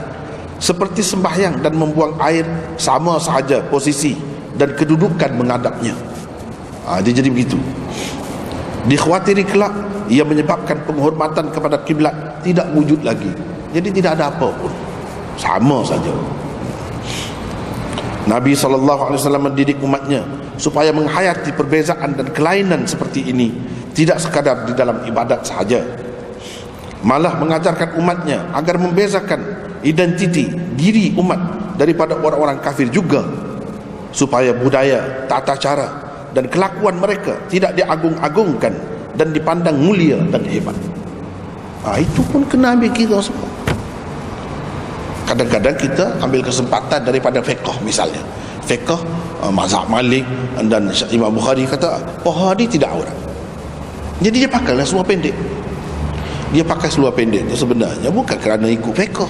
seperti sembahyang dan membuang air sama sahaja posisi dan kedudukan menghadapnya. Dia jadi begitu. Dikhawatiri kelak ia menyebabkan penghormatan kepada kiblat tidak wujud lagi. Jadi tidak ada apa pun, sama saja. Nabi SAW mendidik umatnya supaya menghayati perbezaan dan kelainan seperti ini, tidak sekadar di dalam ibadat sahaja, malah mengajarkan umatnya agar membezakan identiti diri umat daripada orang-orang kafir juga, supaya budaya, tata cara dan kelakuan mereka tidak diagung-agungkan dan dipandang mulia dan hebat. Itu pun kena ambil kira semua. Kadang-kadang kita ambil kesempatan daripada fiqh, misalnya fiqh mazhab Malik dan Imam Bukhari kata paha dia tidak aurat, jadi dia pakailah seluar pendek. Dia pakai seluar pendek itu sebenarnya bukan kerana ikut fiqh,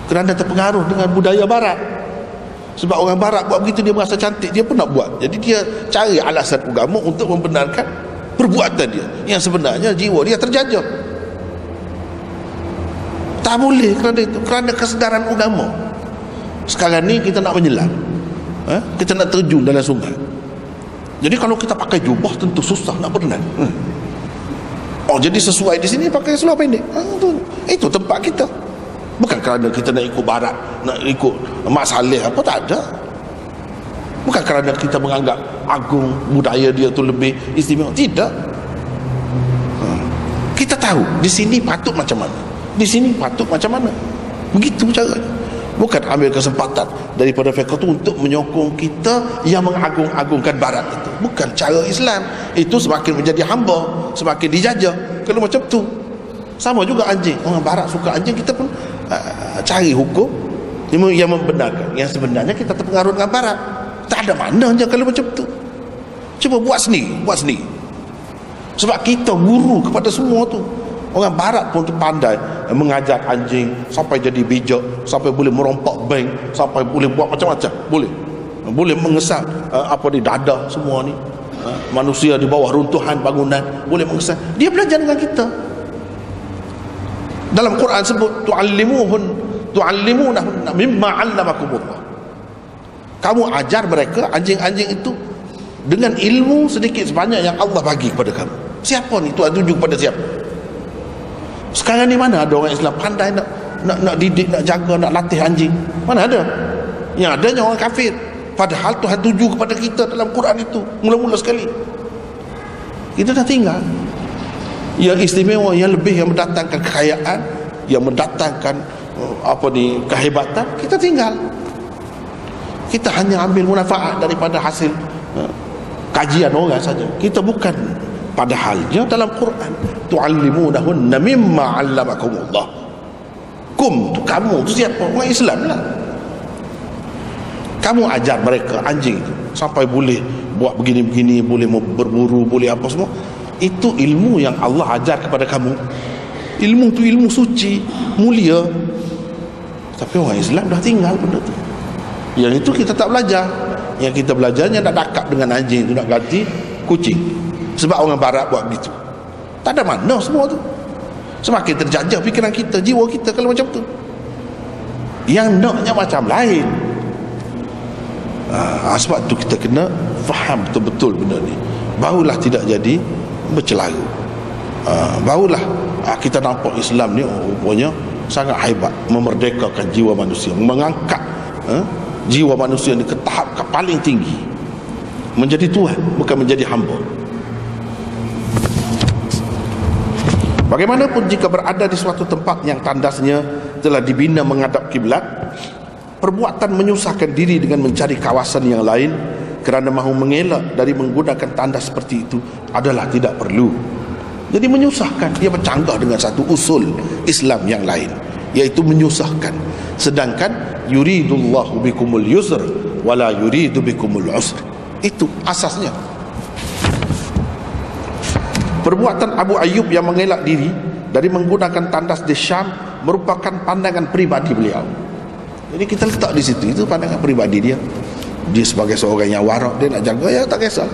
kerana terpengaruh dengan budaya barat. Sebab orang barat buat begitu, dia merasa cantik, dia pun nak buat. Jadi dia cari alasan agama untuk membenarkan perbuatan dia yang sebenarnya jiwa dia terjajah. Tak boleh kerana itu, kerana kesedaran agama. Sekarang ni kita nak menyelam, kita nak terjun dalam sungai. Jadi kalau kita pakai jubah tentu susah nak berenang. Jadi sesuai di sini pakai seluar pendek. Itu tempat kita. Bukan kerana kita nak ikut barat, nak ikut Mak Saleh apa, tak ada. Bukan kerana kita menganggap agung budaya dia tu lebih istimewa, tidak. Kita tahu di sini patut macam mana, di sini patut macam mana. Begitu caranya. Bukan ambil kesempatan daripada fiqh itu untuk menyokong kita yang mengagung-agungkan barat itu. Bukan cara Islam. Itu semakin menjadi hamba, semakin dijajah kalau macam tu. Sama juga anjing. Orang barat suka anjing, kita pun cari hukum yang membenarkan. Yang sebenarnya kita terpengaruh dengan barat. Tak ada maknanya kalau macam tu. Cuba buat sendiri. Sebab kita guru kepada semua tu. Orang barat pun tu pandai mengajar anjing sampai jadi bijak, sampai boleh merompak bank, sampai boleh buat macam-macam. Boleh mengesal di dada semua ni, manusia di bawah runtuhan bangunan boleh mengesal. Dia belajar dengan kita. Dalam Quran sebut tu'allimunahunna mimma 'allamakumullah. Kamu ajar mereka anjing-anjing itu dengan ilmu sedikit sebanyak yang Allah bagi kepada kamu. Siapa ni Tuhan tunjuk kepada siapa? Sekarang ni mana ada orang Islam pandai nak didik, nak jaga, nak latih anjing? Mana ada? Yang adanya orang kafir. Padahal Tuhan tuju kepada kita dalam Quran itu mula-mula sekali. Kita dah tinggal. Yang istimewa, yang lebih, yang mendatangkan kekayaan, yang mendatangkan kehebatan, kita tinggal. Kita hanya ambil manfaat daripada hasil kajian orang saja. Kita bukan. Padahalnya dalam Quran tu'allimunahunna mimma 'allamakumullah. Kum tu kamu tu siapa? Orang Islam lah. Kamu ajar mereka anjing tu sampai boleh buat begini-begini, boleh berburu, boleh apa semua. Itu ilmu yang Allah ajar kepada kamu. Ilmu tu ilmu suci, mulia. Tapi orang Islam dah tinggal benda tu. Yang itu kita tak belajar. Yang kita belajarnya nak dakap dengan anjing tu, nak ganti kucing. Sebab orang barat buat begitu. Tak ada mana semua tu. Semakin terjajah fikiran kita, jiwa kita kalau macam tu. Yang naknya macam lain. Sebab tu kita kena faham betul-betul benda ni. Barulah tidak jadi bercelaru. Barulah kita nampak Islam ni rupanya sangat hebat, memerdekakan jiwa manusia, mengangkat jiwa manusia ni ke tahap paling tinggi, menjadi Tuhan, bukan menjadi hamba. Bagaimanapun jika berada di suatu tempat yang tandasnya telah dibina menghadap kiblat, perbuatan menyusahkan diri dengan mencari kawasan yang lain kerana mahu mengelak dari menggunakan tandas seperti itu adalah tidak perlu. Jadi menyusahkan, dia bercanggah dengan satu usul Islam yang lain, iaitu menyusahkan. Sedangkan yuridullahu bikumul yusr wala yuridu bikumul usr. Itu asasnya. Perbuatan Abu Ayyub yang mengelak diri dari menggunakan tandas di Syam merupakan pandangan pribadi beliau. Jadi kita letak di situ, itu pandangan pribadi dia. Dia sebagai seorang yang warak, dia nak jaga, ya tak kisah.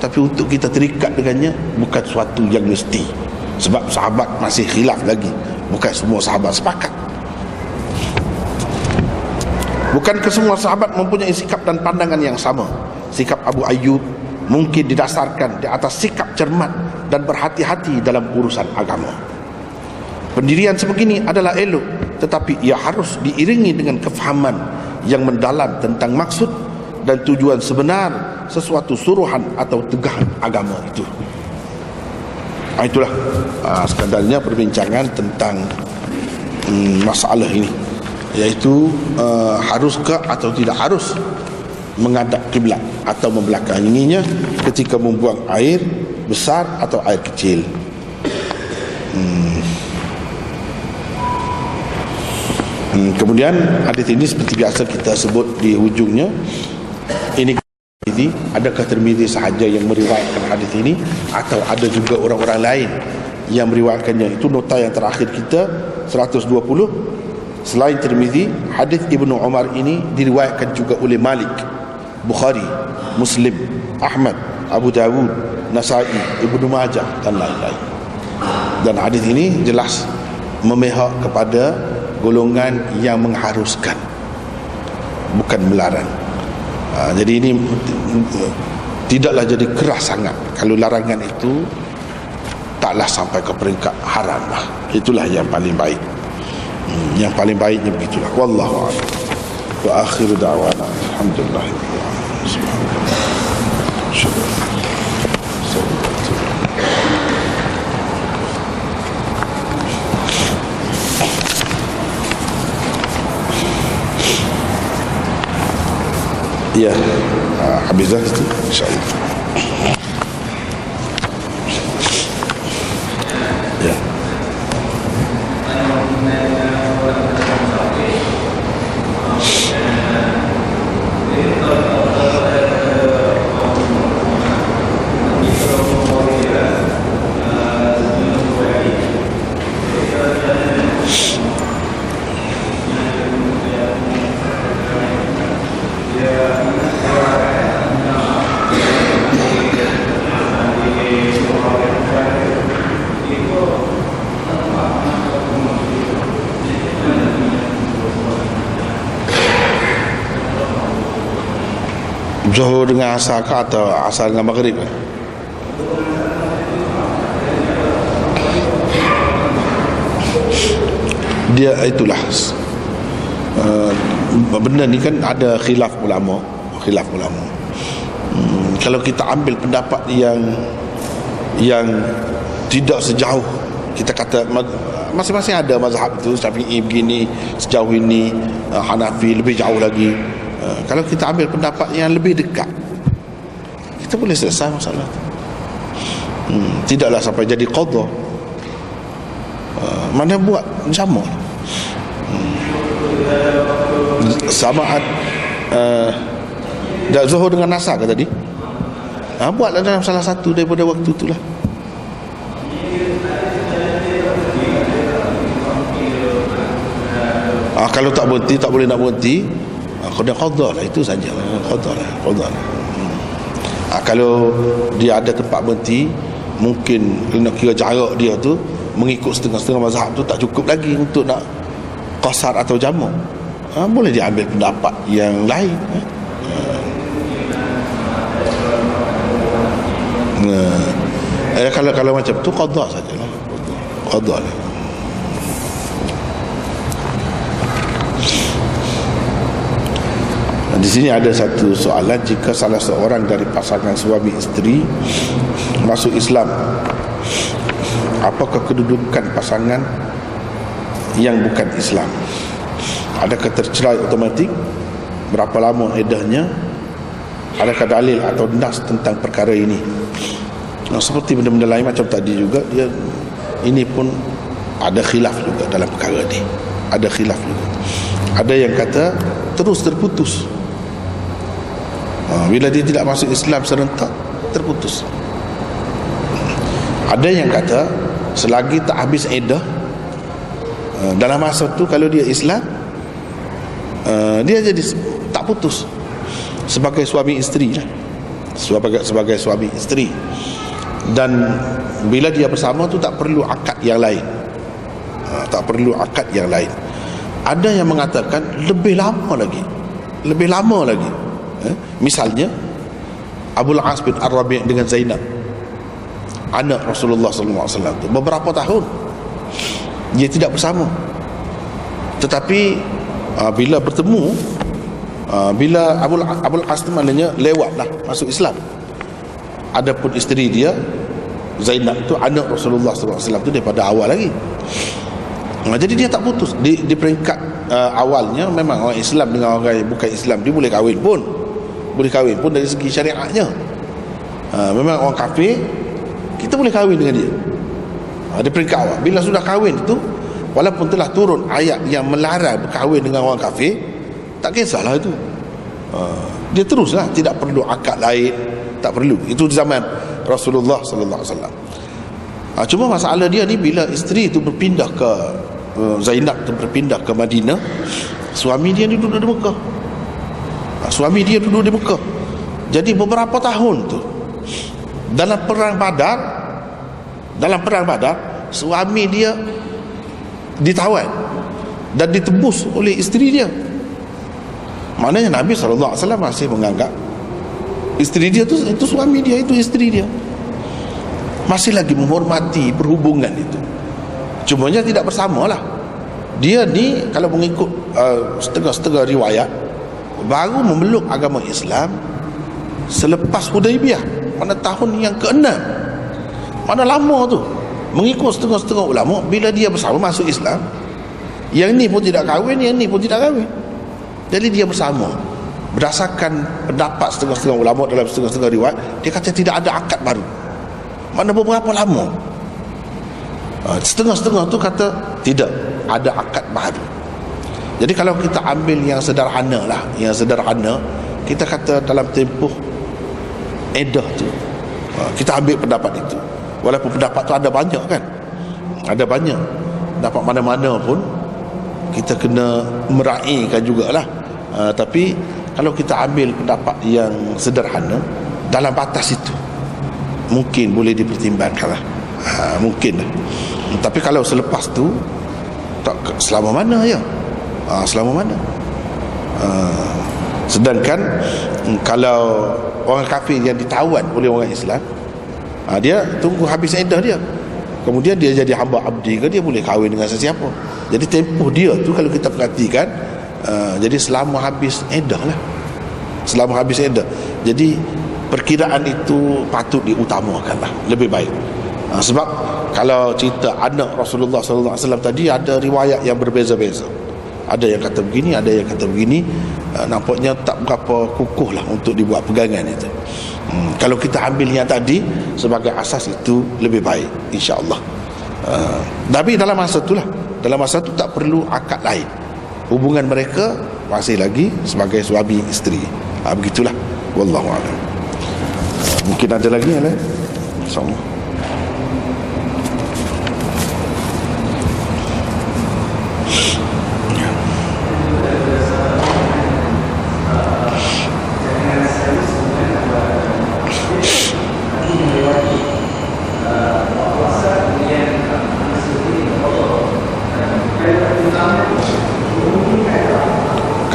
Tapi untuk kita terikat dengannya bukan suatu yang mesti. Sebab sahabat masih khilaf lagi. Bukan semua sahabat sepakat. Bukankah semua sahabat mempunyai sikap dan pandangan yang sama? Sikap Abu Ayyub mungkin didasarkan di atas sikap cermat dan berhati-hati dalam urusan agama. Pendirian sebegini adalah elok, tetapi ia harus diiringi dengan kefahaman yang mendalam tentang maksud dan tujuan sebenar sesuatu suruhan atau tegahan agama itu. Itulah sekedarnya perbincangan tentang masalah ini, iaitu haruskah atau tidak harus menghadap kiblat atau membelakanginya ketika membuang air besar atau air kecil. Kemudian hadis ini seperti biasa kita sebut di hujungnya, ini adakah Tirmizi sahaja yang meriwayatkan hadis ini atau ada juga orang-orang lain yang meriwayatkannya? Itu nota yang terakhir kita 120. Selain Tirmizi, hadis Ibnu Umar ini diriwayatkan juga oleh Malik, Bukhari, Muslim, Ahmad, Abu Dawud, Nasai, Ibnu Majah dan lain-lain. Dan hadis ini jelas memihak kepada golongan yang mengharuskan, bukan melarang. Jadi ini tidaklah jadi keras sangat. Kalau larangan itu taklah sampai ke peringkat haram lah. Itulah yang paling baik. Yang paling baiknya begitulah. Wallahu a'lam. Wa akhiru da'wana alhamdulillah. Ya, habislah itu insyaallah. Ya. Zuhur dengan asar atau asar dengan maghrib? Dia itulah benda ni kan ada khilaf ulama. Kalau kita ambil pendapat yang tidak sejauh, kita kata masing-masing ada mazhab itu, Syafi'i begini sejauh ini, Hanafi lebih jauh lagi. Kalau kita ambil pendapat yang lebih dekat, kita boleh selesai masalah itu. Tidaklah sampai jadi qadha. Mana buat sama. Samaat dah zuhur dengan asar ke tadi? Buatlah dalam salah satu daripada waktu itulah. Kalau tak berhenti, tak boleh nak berhenti, qadha lah, itu saja. Qadha lah. Kalau dia ada tempat berhenti, mungkin nak kira jarak dia tu mengikut setengah-setengah mazhab tu tak cukup lagi untuk nak qasar atau jamu. Boleh dia ambil pendapat yang lain. Kalau macam tu qadha sajalah. Qadha lah. Di sini ada satu soalan, jika salah seorang dari pasangan suami isteri masuk Islam, apakah kedudukan pasangan yang bukan Islam? Adakah tercerai automatik? Berapa lama iddahnya? Adakah dalil atau nas tentang perkara ini? Seperti benda-benda lain macam tadi juga, dia ini pun ada khilaf juga dalam perkara ini. Ada khilaf juga. Ada yang kata terus terputus. Bila dia tidak masuk Islam serentak, terputus. Ada yang kata selagi tak habis iddah, dalam masa tu kalau dia Islam, dia jadi tak putus sebagai suami isteri lah, sebagai suami isteri. Dan bila dia bersama tu tak perlu akad yang lain, tak perlu akad yang lain. Ada yang mengatakan lebih lama lagi, misalnya Abul As bin Ar-Rabi' dengan Zainab, anak Rasulullah SAW tu, beberapa tahun dia tidak bersama, tetapi bila bertemu, bila Abul As tu maknanya lewatlah masuk Islam. Adapun isteri dia Zainab tu anak Rasulullah SAW tu daripada awal lagi. Jadi dia tak putus. Di peringkat awalnya memang orang Islam dengan orang yang bukan Islam dia boleh kahwin pun dari segi syariatnya. Memang orang kafir kita boleh kahwin dengan dia. Di peringkat awal. Bila sudah kahwin itu, walaupun telah turun ayat yang melarang berkahwin dengan orang kafir, tak kisahlah itu. Dia teruslah, tidak perlu akad lain, tak perlu. Itu di zaman Rasulullah sallallahu alaihi wasallam. Cuma masalah dia ni bila isteri itu berpindah ke Zainab tu berpindah ke Madinah, suami dia duduk di Mekah. Jadi beberapa tahun tu dalam perang Badar suami dia ditawan dan ditebus oleh isteri dia. Maknanya Nabi SAW masih menganggap isteri dia tu, itu suami dia, itu isteri dia, masih lagi menghormati perhubungan itu. Cumanya tidak bersama lah. Dia ni kalau mengikut setengah-setengah riwayat baru memeluk agama Islam selepas Hudaibiyah, pada tahun yang ke-6. Mana lama tu. Mengikut setengah-setengah ulama, bila dia bersama masuk Islam, yang ni pun tidak kahwin, yang ni pun tidak kahwin, jadi dia bersama. Berdasarkan pendapat setengah-setengah ulama dalam setengah-setengah riwayat, dia kata tidak ada akad baru. Mana beberapa lama. Setengah-setengah tu kata tidak ada akad baru. Jadi kalau kita ambil yang sederhana lah, kita kata dalam tempoh iddah tu, kita ambil pendapat itu. Walaupun pendapat tu ada banyak kan, pendapat mana-mana pun kita kena meraihkan jugalah. Tapi kalau kita ambil pendapat yang sederhana, dalam batas itu mungkin boleh dipertimbangkan lah. Mungkin lah. Tapi kalau selepas tu tak, selama mana ya? Selama mana? Sedangkan kalau orang kafir yang ditawan oleh orang Islam, dia tunggu habis iddah dia, kemudian dia jadi hamba abdi ke, dia boleh kahwin dengan sesiapa. Jadi tempoh dia tu kalau kita perhatikan, jadi selama habis iddah lah, jadi perkiraan itu patut diutamakan lah, lebih baik. Sebab kalau cerita anak Rasulullah SAW tadi ada riwayat yang berbeza-beza. Ada yang kata begini, ada yang kata begini. Nampaknya tak berapa kukuh lah untuk dibuat pegangan itu. Kalau kita ambil yang tadi sebagai asas, itu lebih baik, insya-Allah. Tapi dalam masa tu tak perlu akad lain. Hubungan mereka masih lagi sebagai suami isteri. Begitulah, wallahu a'lam. Mungkin ada lagi yang lain. InsyaAllah.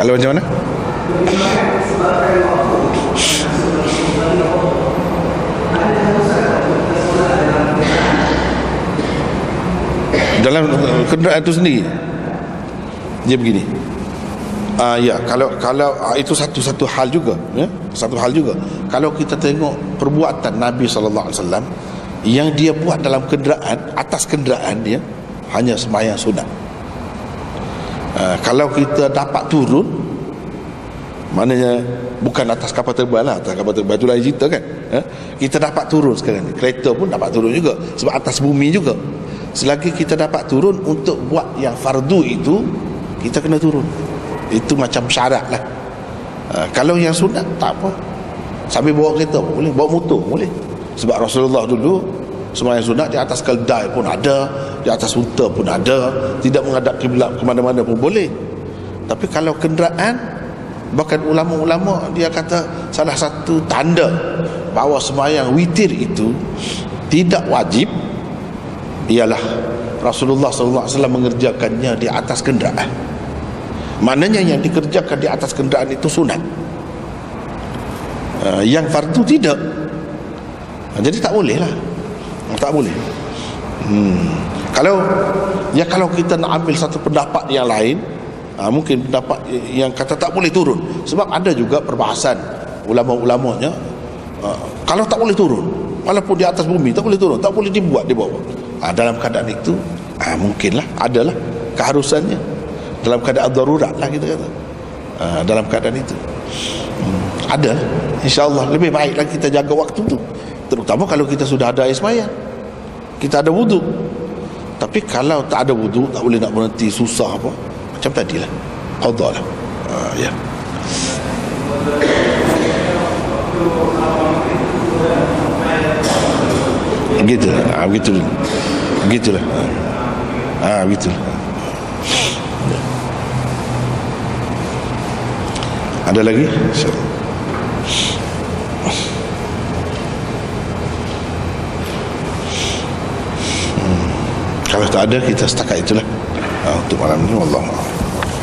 Kalau macam mana? Dalam kenderaan itu sendiri dia begini. Ya, kalau itu satu hal juga, ya, satu hal juga. Kalau kita tengok perbuatan Nabi SAW yang dia buat dalam kenderaan, atas kenderaan dia hanya sembahyang sunat. Kalau kita dapat turun, maknanya bukan atas kapal terbang lah, atas kapal terbang itu lain cerita kan. Kita dapat turun sekarang ni, kereta pun dapat turun juga, sebab atas bumi juga. Selagi kita dapat turun untuk buat yang fardu itu, kita kena turun. Itu macam syarat lah. Kalau yang sunat tak apa, sambil bawa kereta pun boleh, bawa motor pun boleh. Sebab Rasulullah dulu sembahyang sunat di atas keldai pun ada, di atas unta pun ada, tidak menghadap kiblat ke mana-mana pun boleh. Tapi kalau kenderaan, bahkan ulama-ulama dia kata salah satu tanda bahawa sembahyang witir itu tidak wajib ialah Rasulullah SAW mengerjakannya di atas kenderaan. Maknanya yang dikerjakan di atas kenderaan itu sunat, yang fardu tidak. Jadi tak boleh lah, tak boleh. Kalau kita nak ambil satu pendapat yang lain, mungkin pendapat yang kata tak boleh turun. Sebab ada juga perbahasan ulama-ulamanya, kalau tak boleh turun, walaupun di atas bumi tak boleh turun, tak boleh dibuat di bawah. Dalam keadaan itu mungkinlah adalah keharusannya, dalam keadaan darurat lah kita kata. Dalam keadaan itu ada, insya-Allah lebih baik lagi kita jaga waktu tu, terutama kalau kita sudah ada air sembahyang, kita ada wudu. Tapi kalau tak ada wudu, tak boleh nak berhenti, susah apa, macam tadilah, qada lah. Ya. Begitulah, begitulah. Begitulah. Ada lagi? Kalau tak ada, kita setakat itulah untuk malam ini. Wallahu a'lam.